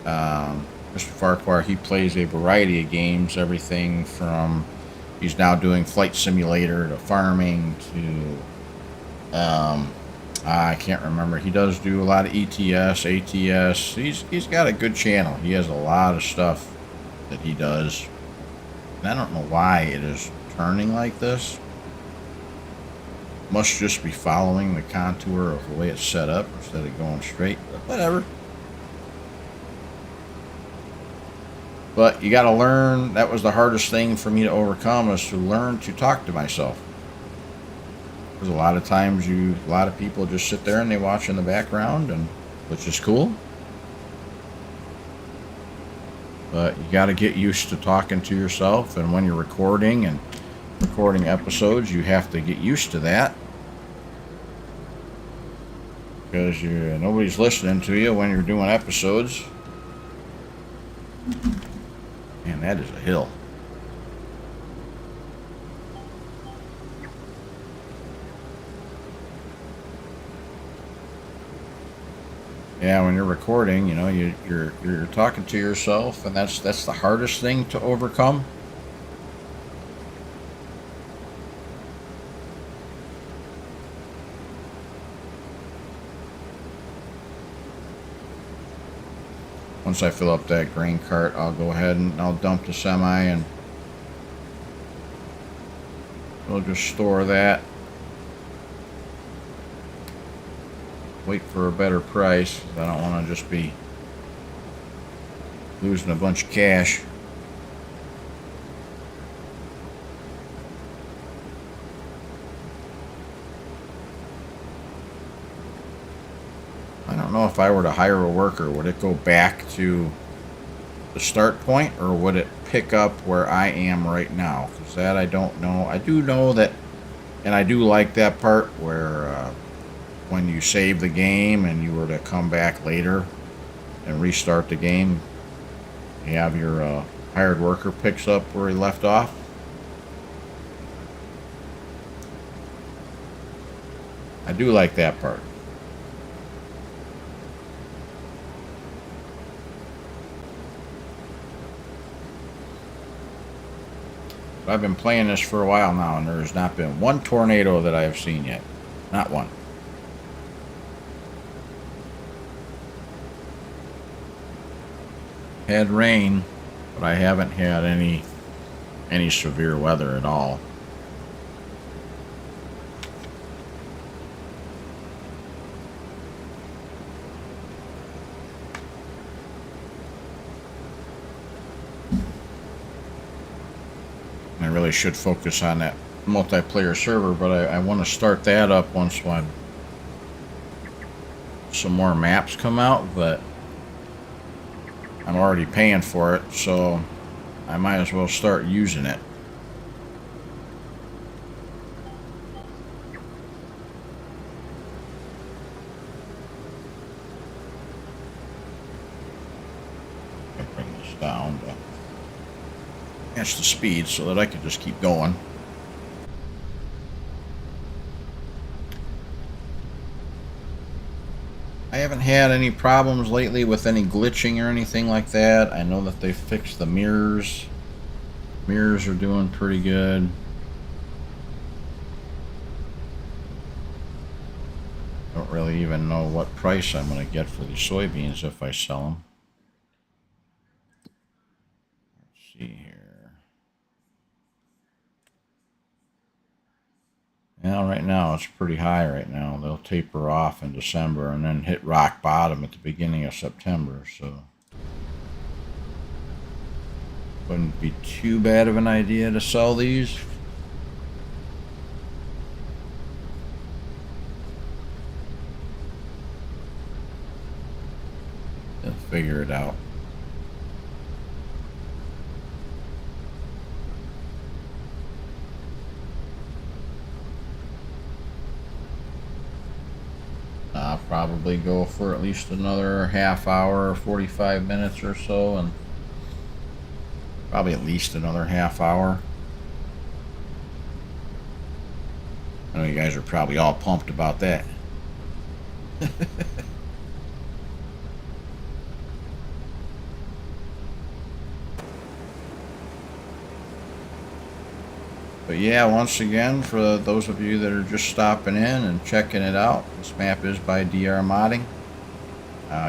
Mr. Farquhar, he plays a variety of games, everything from, he's now doing Flight Simulator to farming to, I can't remember. He does do a lot of ETS, ATS. He's got a good channel. He has a lot of stuff that he does. And I don't know why it is turning like this. Must just be following the contour of the way it's set up instead of going straight, but whatever. But you got to learn. That was the hardest thing for me to overcome, is to learn to talk to myself. Because a lot of times a lot of people just sit there and they watch in the background, and which is cool. But you got to get used to talking to yourself, and when you're recording episodes, you have to get used to that. Because nobody's listening to you when you're doing episodes. Man, that is a hill. Yeah, when you're recording, you know, you're talking to yourself, and that's the hardest thing to overcome. Once I fill up that grain cart, I'll go ahead and I'll dump the semi, and we'll just store that. Wait for a better price. I don't want to just be losing a bunch of cash. I don't know if I were to hire a worker, would it go back to the start point, or would it pick up where I am right now? Because that I don't know. I do know that, and I do like that part where when you save the game and you were to come back later and restart the game, you have your hired worker picks up where he left off. I do like that part. I've been playing this for a while now, and there has not been one tornado that I have seen yet. Not one. Had rain, but I haven't had any severe weather at all. I really should focus on that multiplayer server, but I want to start that up once some more maps come out, but I'm already paying for it, so I might as well start using it. I'll bring this down to match the speed so that I can just keep going. I haven't had any problems lately with any glitching or anything like that. I know that they fixed the mirrors. Mirrors are doing pretty good. Don't really even know what price I'm going to get for these soybeans if I sell them. Let's see here. Well, right now it's pretty high right now. They'll taper off in December and then hit rock bottom at the beginning of September, so wouldn't be too bad of an idea to sell these. They'll figure it out. I'll probably go for at least another half hour, 45 minutes or so, and probably at least another half hour. I know you guys are probably all pumped about that. But yeah, once again, for those of you that are just stopping in and checking it out, this map is by DR Modding.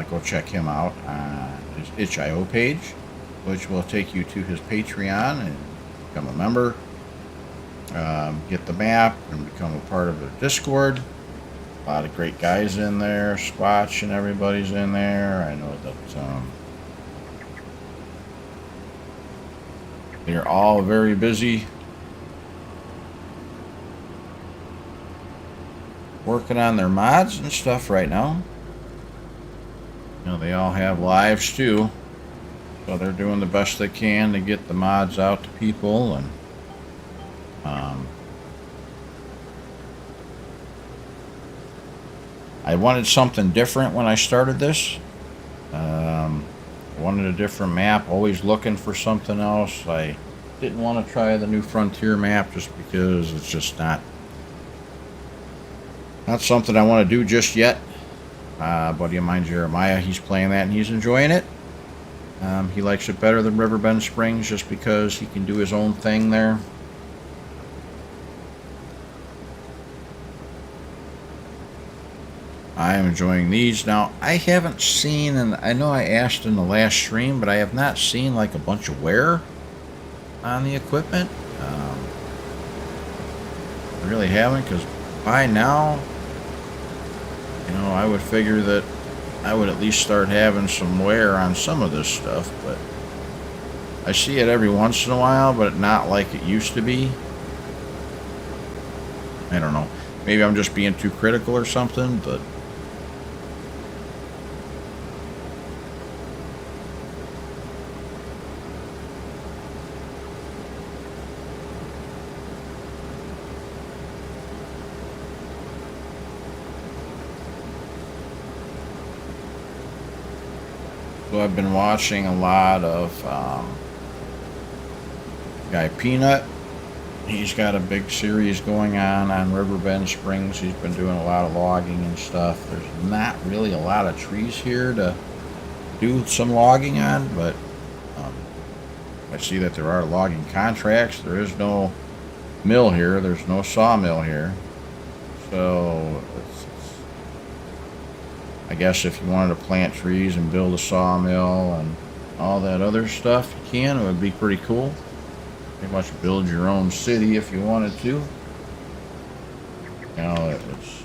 Go check him out on his Itchio page, which will take you to his Patreon and become a member. Get the map and become a part of the Discord. A lot of great guys in there. Squatch and everybody's in there. I know that they're all very busy working on their mods and stuff right now. You know, they all have lives too, so they're doing the best they can to get the mods out to people. And I wanted something different when I started this. I wanted a different map, always looking for something else. I didn't want to try the new Frontier map just because it's just not something I want to do just yet. A buddy of mine, Jeremiah, he's playing that and he's enjoying it. He likes it better than Riverbend Springs just because he can do his own thing there. I am enjoying these. Now, I haven't seen, and I know I asked in the last stream, but I have not seen like a bunch of wear on the equipment. I really haven't, because by now, you know, I would figure that I would at least start having some wear on some of this stuff, but I see it every once in a while, but not like it used to be. I don't know. Maybe I'm just being too critical or something, but So I've been watching a lot of guy Peanut. He's got a big series going on Riverbend Springs. He's been doing a lot of logging and stuff. There's not really a lot of trees here to do some logging on, but I see that there are logging contracts. There is no mill here. There's no sawmill here. So I guess if you wanted to plant trees and build a sawmill and all that other stuff, you can. It would be pretty cool. Pretty much build your own city if you wanted to. You know, it's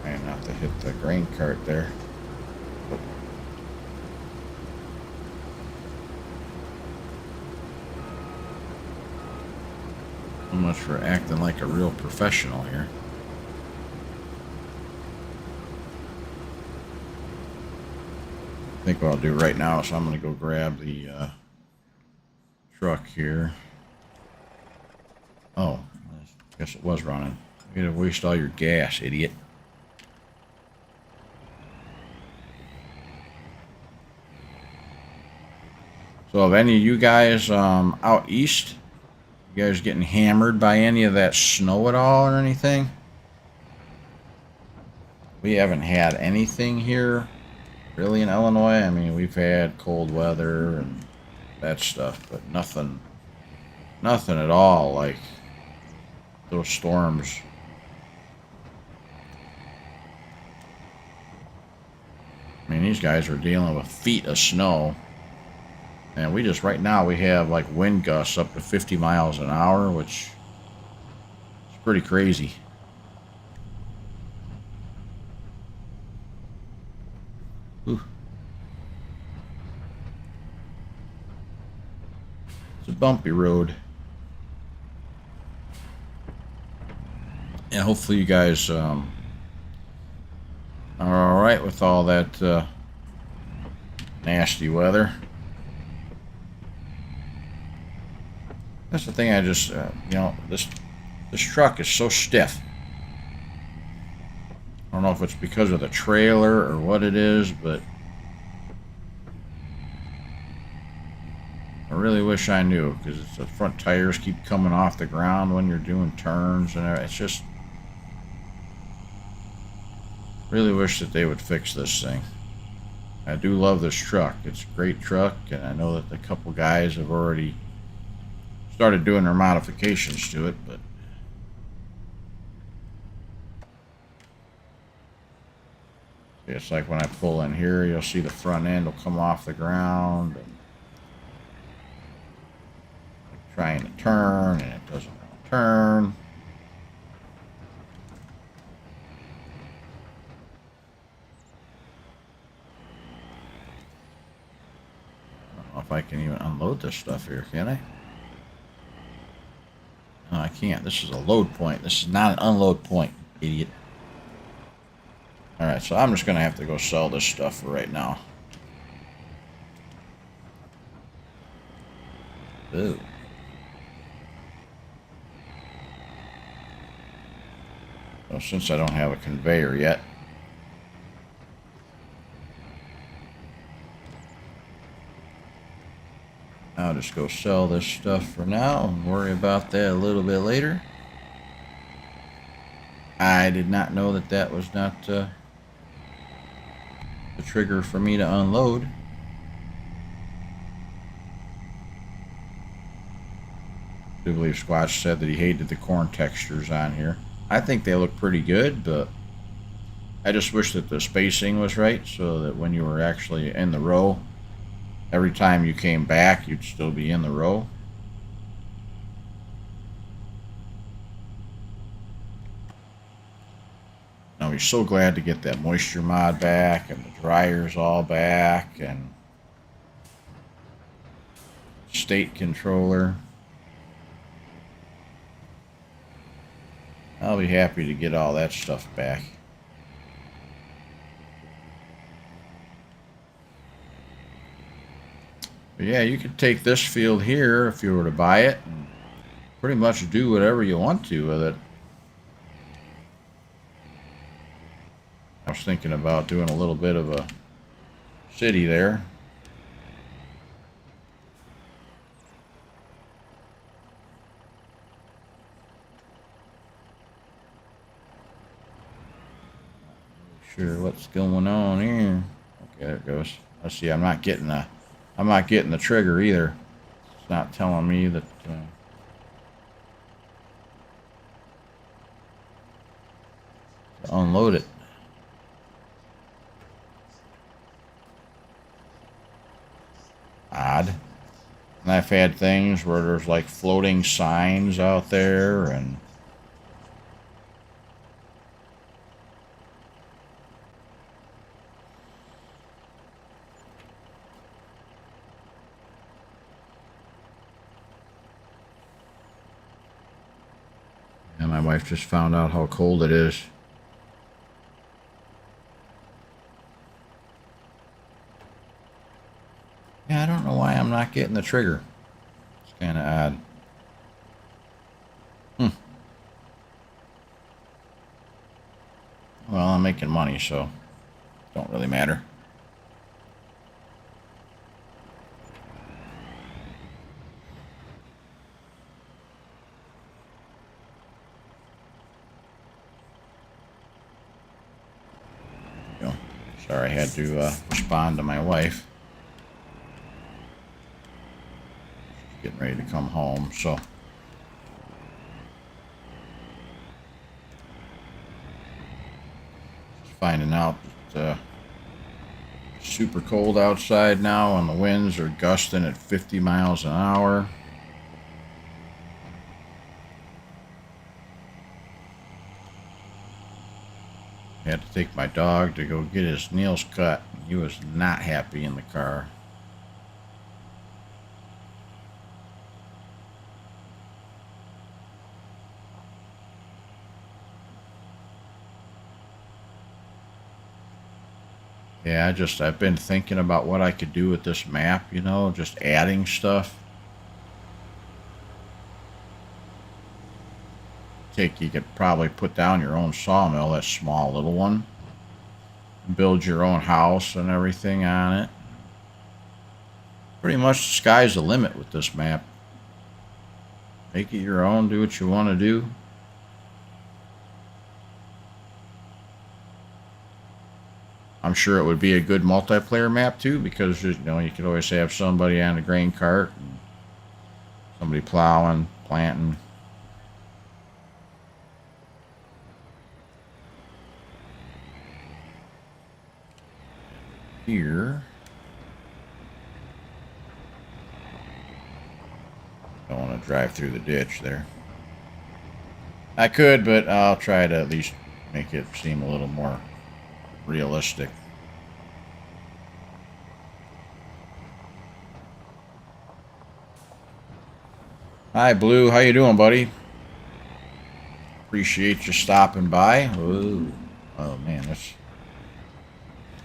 trying not to hit the grain cart there. So much for acting like a real professional here. I think what I'll do right now is I'm going to go grab the truck here. Oh, I guess it was running. You're going to waste all your gas, idiot. So have any of you guys out east, you guys getting hammered by any of that snow at all or anything? We haven't had anything here really in Illinois. I mean, we've had cold weather and that stuff, but nothing at all like those storms. I mean, these guys are dealing with feet of snow. And we just, right now, we have like wind gusts up to 50 miles an hour, which is pretty crazy. Ooh. It's a bumpy road. Yeah, hopefully you guys are alright with all that nasty weather. That's the thing. I just, you know, this truck is so stiff. I don't know if it's because of the trailer or what it is, but I really wish I knew, because the front tires keep coming off the ground when you're doing turns, and it's just really wish that they would fix this thing. I do love this truck. It's a great truck, and I know that a couple guys have already started doing their modifications to it, but it's like when I pull in here, you'll see the front end will come off the ground, and trying to turn, and it doesn't want to turn. I don't know if I can even unload this stuff here, can I? No, I can't. This is a load point. This is not an unload point, idiot. Alright, so I'm just going to have to go sell this stuff for right now. Ooh. So since I don't have a conveyor yet, I'll just go sell this stuff for now and worry about that a little bit later. I did not know that that was not the trigger for me to unload. I do believe Squatch said that he hated the corn textures on here. I think they look pretty good, but I just wish that the spacing was right so that when you were actually in the row, every time you came back, you'd still be in the row. Now, we're so glad to get that moisture mod back and the dryers all back and state controller. I'll be happy to get all that stuff back. But yeah, you could take this field here if you were to buy it and pretty much do whatever you want to with it. was thinking about doing a little bit of a city there. Sure what's going on here. Okay, there it goes. Let's see, I'm not getting the trigger either. It's not telling me that to unload it. Odd. And I've had things where there's like floating signs out there and my wife just found out how cold it is. Yeah, I don't know why I'm not getting the trigger. It's kind of odd. Well, I'm making money, so it don't really matter. Sorry, I had to respond to my wife. She's getting ready to come home, so. Just finding out that it's super cold outside now and the winds are gusting at 50 miles an hour. I had to take my dog to go get his nails cut. He was not happy in the car. Yeah, I've been thinking about what I could do with this map, you know, just adding stuff. You could probably put down your own sawmill, that small little one. Build your own house and everything on it. Pretty much the sky's the limit with this map. Make it your own, do what you want to do. I'm sure it would be a good multiplayer map too, because you know you could always have somebody on a grain cart, and somebody plowing, planting. Here. Don't want to drive through the ditch there. I could, but I'll try to at least make it seem a little more realistic. Hi, Blue. How you doing, buddy? Appreciate you stopping by. Ooh. Oh, man, that's...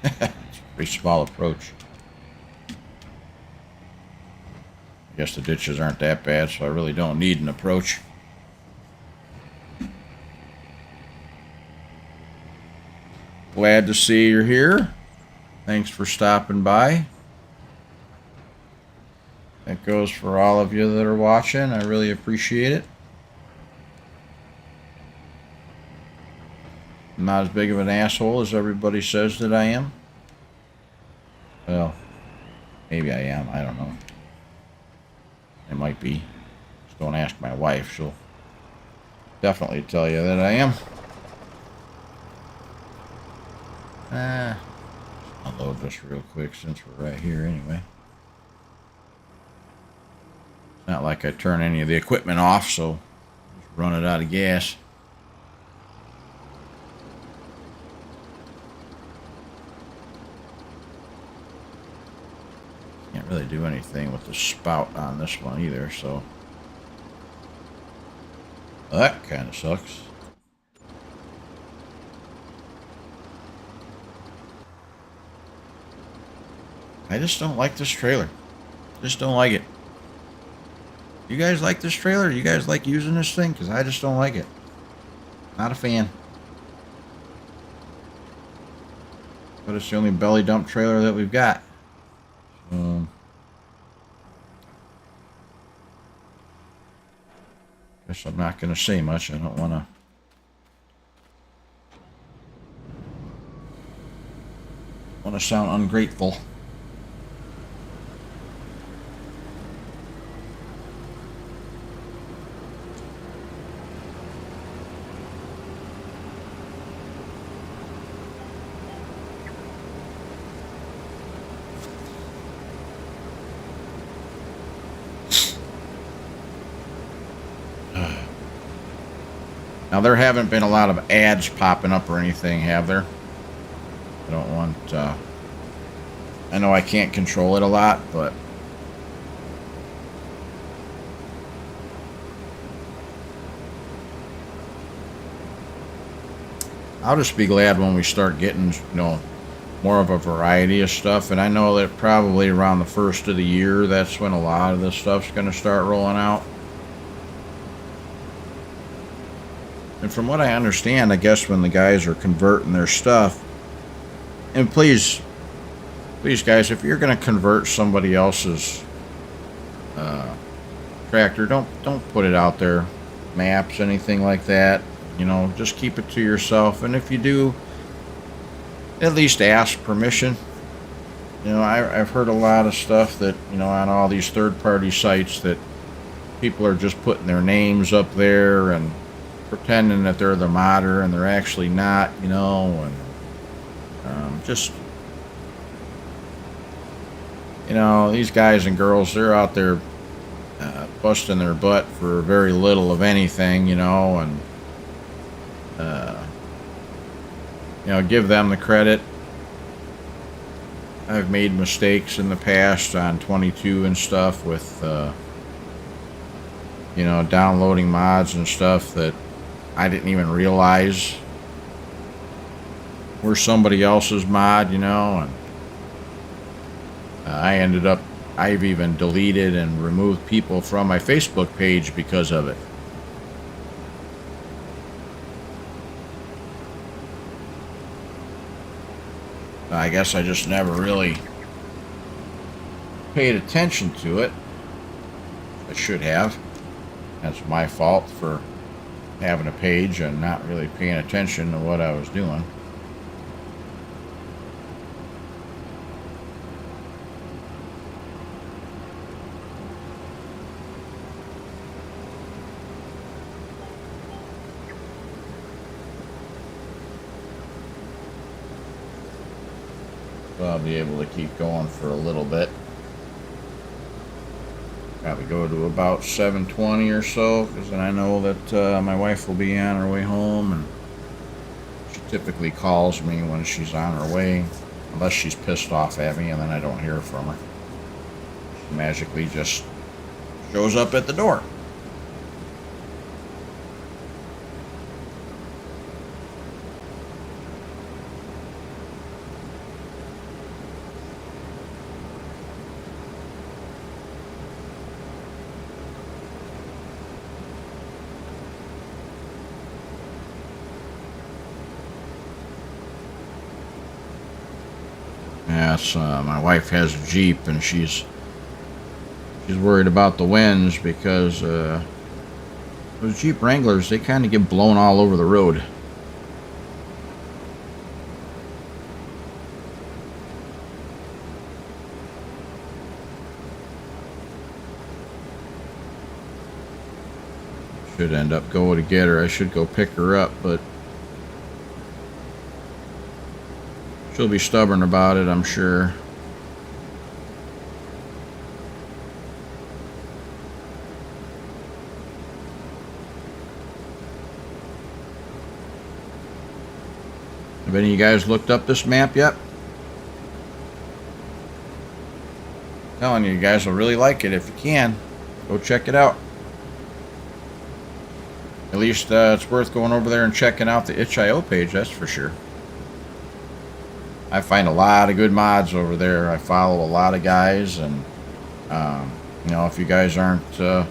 it's a pretty small approach. I guess the ditches aren't that bad, so I really don't need an approach. Glad to see you're here. Thanks for stopping by. That goes for all of you that are watching. I really appreciate it. I'm not as big of an asshole as everybody says that I am. Well, maybe I am. I don't know. I might be. Just don't ask my wife. She'll definitely tell you that I am. I'll load this real quick since we're right here anyway. It's not like I turn any of the equipment off, so just run it out of gas. Can't really do anything with the spout on this one either, so well, that kind of sucks. I just don't like this trailer. Just don't like it. You guys like this trailer? You guys like using this thing? Because I just don't like it. Not a fan. But it's the only belly dump trailer that we've got. Guess I'm not going to say much. I don't want to sound ungrateful. Now, there haven't been a lot of ads popping up or anything, have there? I don't want, I know I can't control it a lot, but I'll just be glad when we start getting, more of a variety of stuff. And I know that probably around the first of the year, that's when a lot of this stuff's going to start rolling out. And from what I understand, I guess when the guys are converting their stuff, and please guys, if you're going to convert somebody else's tractor, don't put it out there, maps, anything like that. Just keep it to yourself. And if you do, at least ask permission. I've heard a lot of stuff that, on all these third-party sites that people are just putting their names up there and pretending that they're the modder and they're actually not, and just, these guys and girls, they're out there busting their butt for very little of anything, and give them the credit. I've made mistakes in the past on 22 and stuff with, downloading mods and stuff that I didn't even realize were somebody else's mod, and I've even deleted and removed people from my Facebook page because of it. I guess I just never really paid attention to it. I should have. That's my fault for having a page and not really paying attention to what I was doing. So I'll be able to keep going for a little bit. Probably go to about 7:20 or so, because then I know that my wife will be on her way home, and she typically calls me when she's on her way, unless she's pissed off at me, and then I don't hear from her. She magically just shows up at the door. Yes, my wife has a Jeep, and she's worried about the winds because those Jeep Wranglers, they kind of get blown all over the road. Should end up going to get her. I should go pick her up, but she'll be stubborn about it, I'm sure. Have any of you guys looked up this map yet? I'm telling you, you guys will really like it if you can. Go check it out. At least it's worth going over there and checking out the Itchio page, that's for sure. I find a lot of good mods over there. I follow a lot of guys, and if you guys aren't a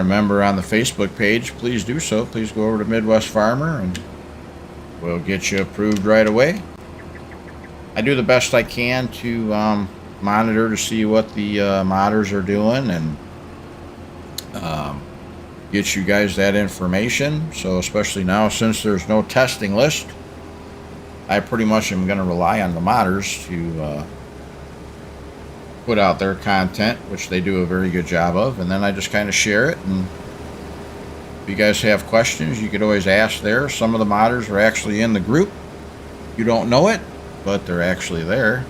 member on the Facebook page, please do so. Please go over to Midwest Farmer and we'll get you approved right away. I do the best I can to monitor to see what the modders are doing and get you guys that information. So especially now, since there's no testing list, I pretty much am going to rely on the modders to put out their content, which they do a very good job of, and then I just kind of share it. And if you guys have questions, you could always ask there. Some of the modders are actually in the group. You don't know it, but they're actually there.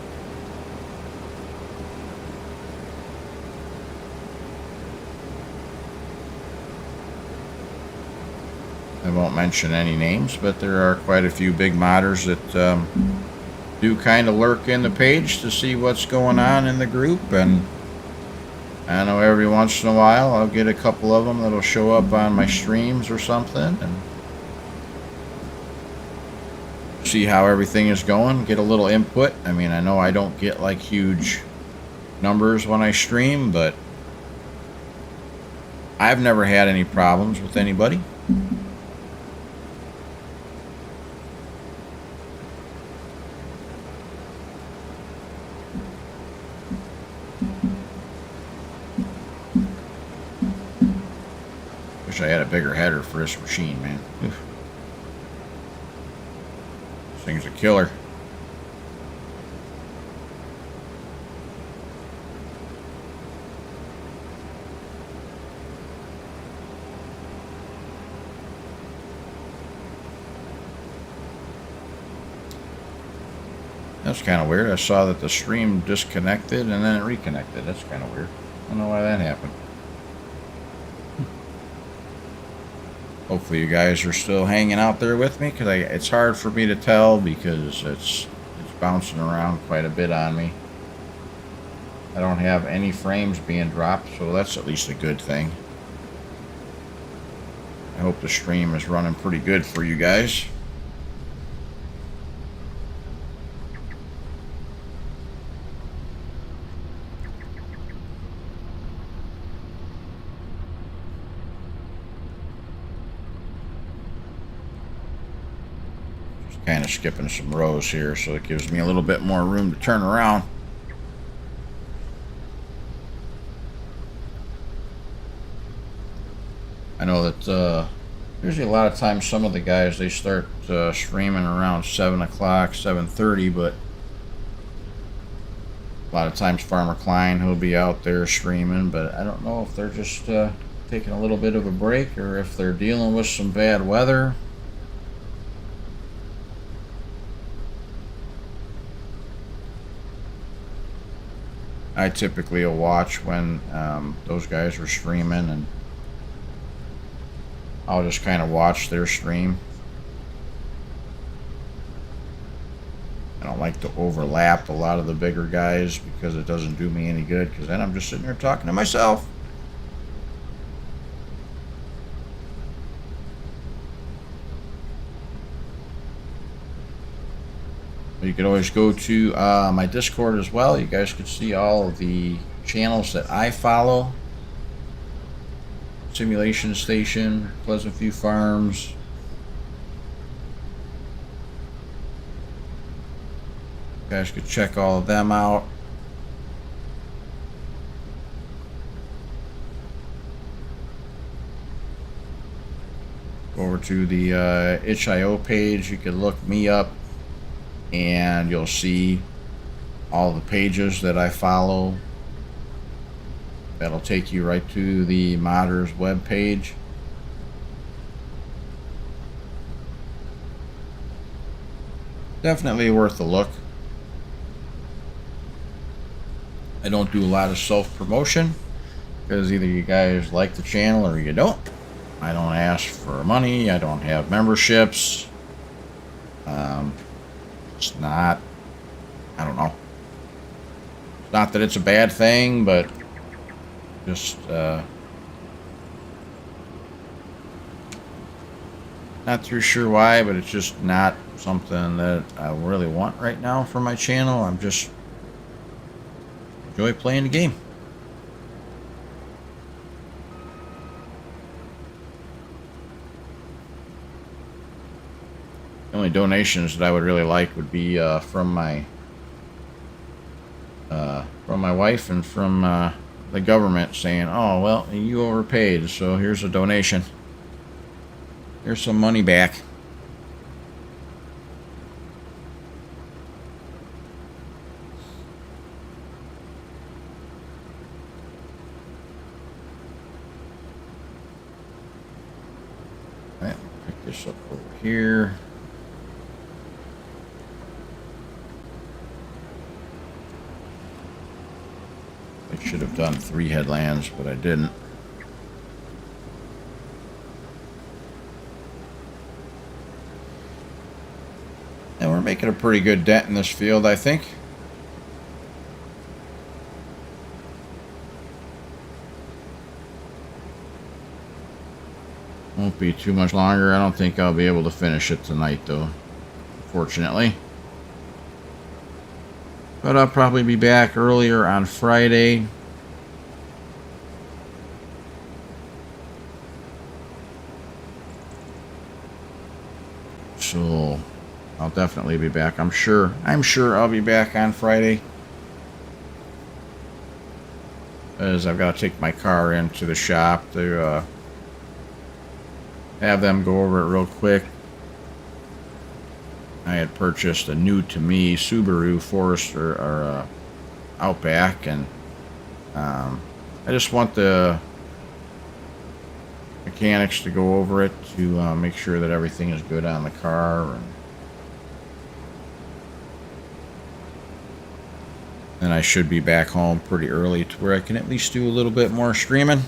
I won't mention any names, but there are quite a few big modders that do kind of lurk in the page to see what's going on in the group. And I know every once in a while I'll get a couple of them that'll show up on my streams or something and see how everything is going, get a little input. I mean, I know I don't get like huge numbers when I stream, but I've never had any problems with anybody. Wish I had a bigger header for this machine, man. Oof. This thing's a killer. That's kind of weird. I saw that the stream disconnected and then it reconnected. That's kind of weird. I don't know why that happened. Hopefully you guys are still hanging out there with me, because it's hard for me to tell because it's bouncing around quite a bit on me. I don't have any frames being dropped, so that's at least a good thing. I hope the stream is running pretty good for you guys. Kind of skipping some rows here, so it gives me a little bit more room to turn around. I know that usually a lot of times some of the guys, they start streaming around 7 o'clock, 7:30, but a lot of times Farmer Klein, he'll be out there streaming, but I don't know if they're just taking a little bit of a break or if they're dealing with some bad weather. I typically will watch when those guys are streaming, and I'll just kind of watch their stream. I don't like to overlap a lot of the bigger guys because it doesn't do me any good, because then I'm just sitting there talking to myself. You could always go to my Discord as well. You guys could see all of the channels that I follow. Simulation Station, Pleasant View Farms. You guys could check all of them out. Go over to the Itchio page. You can look me up, and you'll see all the pages that I follow. That'll take you right to the modders web page. Definitely worth a look. I don't do a lot of self-promotion because either you guys like the channel or you don't. I don't ask for money. I don't have memberships. It's not, I don't know. It's not that it's a bad thing, but just not too sure why, but it's just not something that I really want right now for my channel. I'm just enjoy playing the game. The only donations that I would really like would be from my wife and from the government saying, "Oh, well, you overpaid, so here's a donation. Here's some money back." All right, pick this up over here. I should have done 3 headlands, but I didn't. And we're making a pretty good dent in this field, I think. Won't be too much longer. I don't think I'll be able to finish it tonight, though, fortunately. But I'll probably be back earlier on Friday. So I'll definitely be back. I'm sure I'll be back on Friday. As I've got to take my car into the shop to have them go over it real quick. I had purchased a new to me Subaru Forester or Outback, and I just want the mechanics to go over it to make sure that everything is good on the car. And I should be back home pretty early to where I can at least do a little bit more streaming.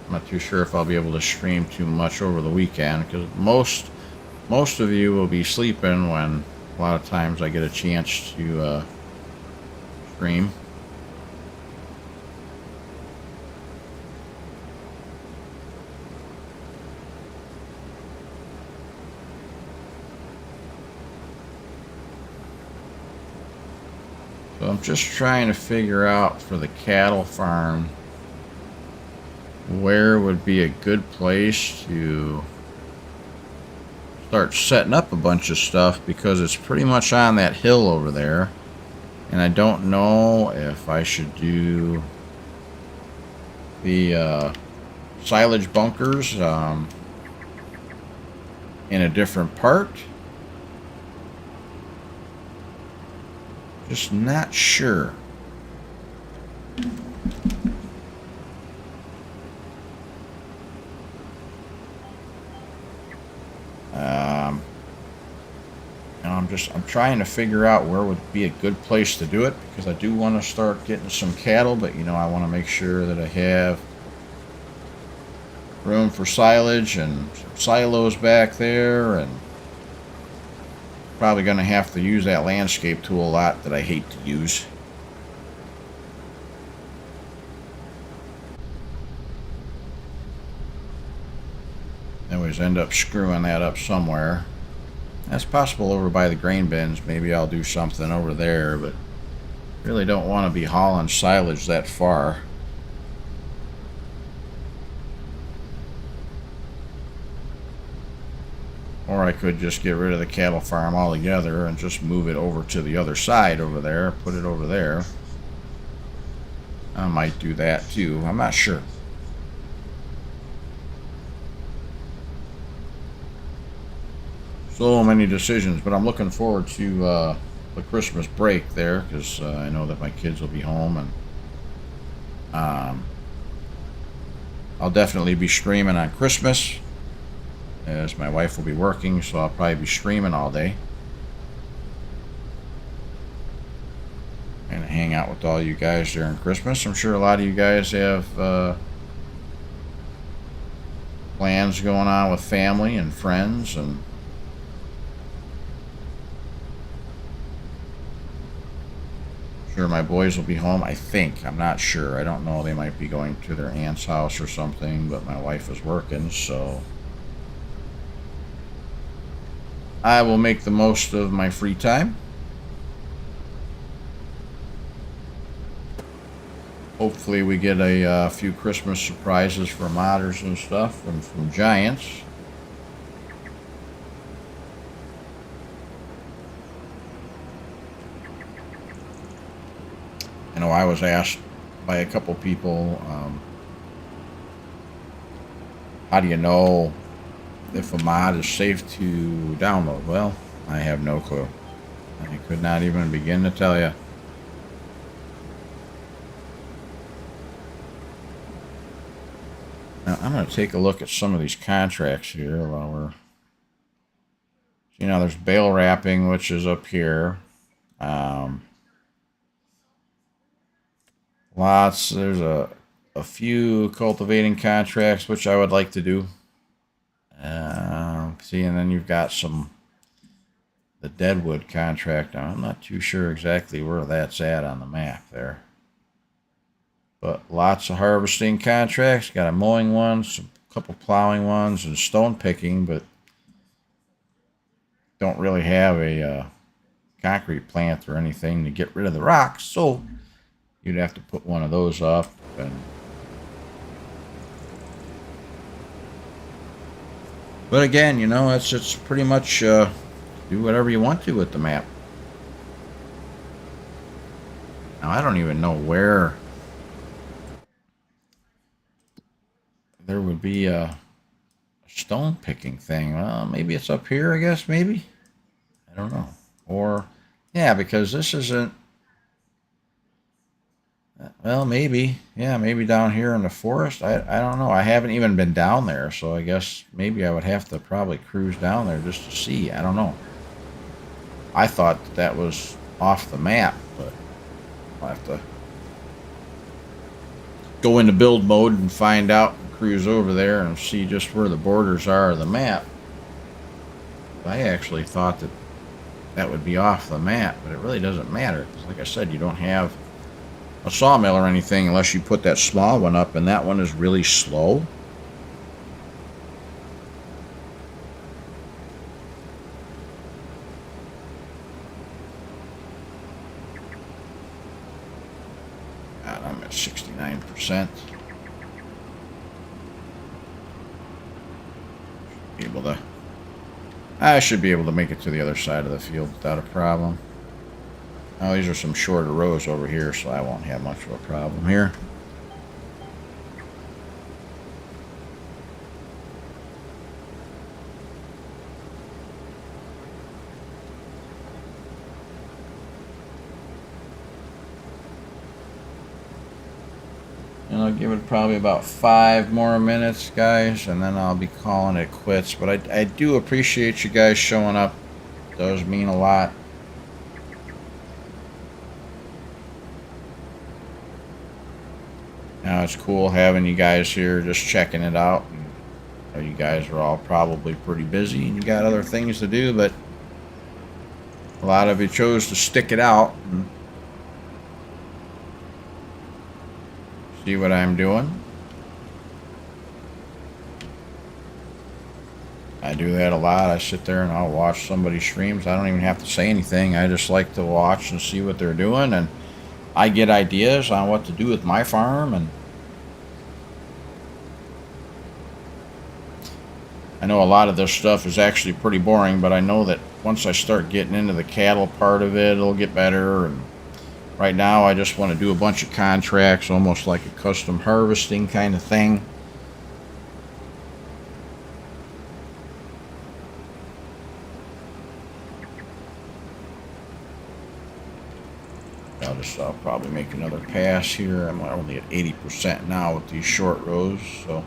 I'm not too sure if I'll be able to stream too much over the weekend, because most of you will be sleeping when a lot of times I get a chance to stream. So I'm just trying to figure out for the cattle farm where would be a good place to start setting up a bunch of stuff, because it's pretty much on that hill over there, and I don't know if I should do the silage bunkers in a different part. Just not sure. I'm trying to figure out where would be a good place to do it, because I do want to start getting some cattle, but I want to make sure that I have room for silage and some silos back there, and probably going to have to use that landscape tool a lot that I hate to use. I always end up screwing that up somewhere. That's possible over by the grain bins. Maybe I'll do something over there, but really don't want to be hauling silage that far. Or I could just get rid of the cattle farm altogether and just move it over to the other side over there, put it over there. I might do that too. I'm not sure. So many decisions, but I'm looking forward to the Christmas break there, because I know that my kids will be home, and I'll definitely be streaming on Christmas, as my wife will be working, so I'll probably be streaming all day and hang out with all you guys during Christmas. I'm sure a lot of you guys have plans going on with family and friends, and sure my boys will be home, I think. I'm not sure. I don't know. They might be going to their aunt's house or something, but my wife is working, so I will make the most of my free time. hopefully we get a few Christmas surprises for modders and stuff, and from Giants. I know I was asked by a couple people, how do you know if a mod is safe to download? Well, I have no clue. I could not even begin to tell you. Now, I'm going to take a look at some of these contracts here while we're... You know, there's bale wrapping, which is up here. There's a few cultivating contracts, which I would like to do. See, and then you've got the Deadwood contract. Now, I'm not too sure exactly where that's at on the map there. But lots of harvesting contracts. Got a mowing one, a couple plowing ones, and stone picking, but don't really have a concrete plant or anything to get rid of the rocks, so you'd have to put one of those up. But again, you know, it's pretty much do whatever you want to with the map. Now, I don't even know where there would be a stone picking thing. Well, maybe it's up here, I guess, maybe. I don't know. Or, yeah, because this isn't... Well, maybe. Yeah, maybe down here in the forest. I don't know. I haven't even been down there, so I guess maybe I would have to probably cruise down there just to see. I don't know. I thought that was off the map, but I'll have to go into build mode and find out and cruise over there and see just where the borders are of the map. I actually thought that would be off the map, but it really doesn't matter. Because like I said, you don't have a sawmill or anything unless you put that small one up, and that one is really slow. God, I'm at 69%. I should be able to make it to the other side of the field without a problem. Now, these are some shorter rows over here, so I won't have much of a problem here. And I'll give it probably about 5 more minutes, guys, and then I'll be calling it quits. But I do appreciate you guys showing up. It does mean a lot. Now, it's cool having you guys here just checking it out. I know you guys are all probably pretty busy and you got other things to do, but a lot of you chose to stick it out and see what I'm doing. I do that a lot. I sit there and I'll watch somebody's streams. I don't even have to say anything. I just like to watch and see what they're doing, and I get ideas on what to do with my farm. And I know a lot of this stuff is actually pretty boring, but I know that once I start getting into the cattle part of it, it'll get better. And right now I just want to do a bunch of contracts, almost like a custom harvesting kind of thing. I'll probably make another pass here. I'm only at 80% now with these short rows, so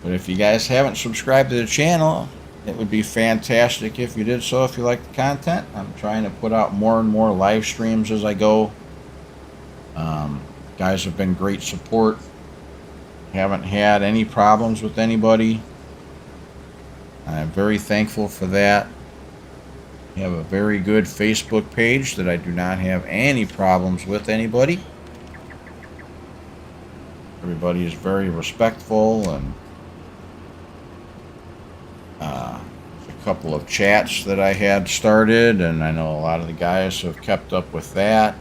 but if you guys haven't subscribed to the channel, it would be fantastic if you did so, if you like the content. I'm trying to put out more and more live streams as I go. Guys have been great support. Haven't had any problems with anybody. I'm very thankful for that. We have a very good Facebook page that I do not have any problems with anybody. Everybody is very respectful, and there's a couple of chats that I had started, and I know a lot of the guys have kept up with that.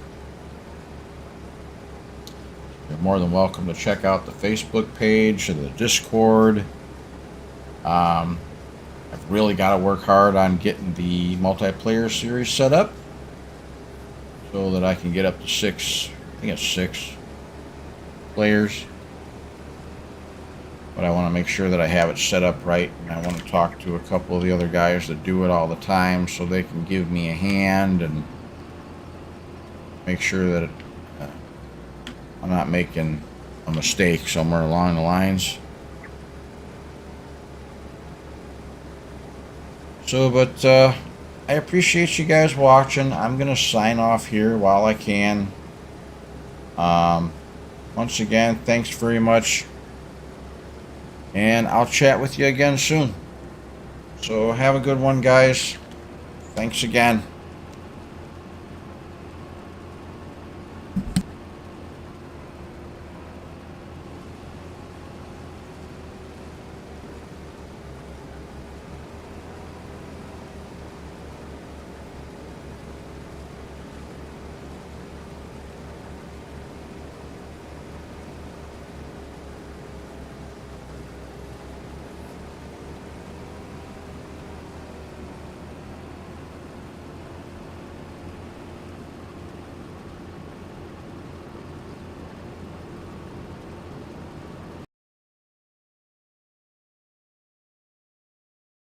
You're more than welcome to check out the Facebook page and the Discord. I've really got to work hard on getting the multiplayer series set up so that I can get up to 6, I think it's 6 players. But I want to make sure that I have it set up right, and I want to talk to a couple of the other guys that do it all the time so they can give me a hand and make sure that I'm not making a mistake somewhere along the lines. So, but I appreciate you guys watching. I'm going to sign off here while I can. Once again, thanks very much. And I'll chat with you again soon. So have a good one, guys. Thanks again.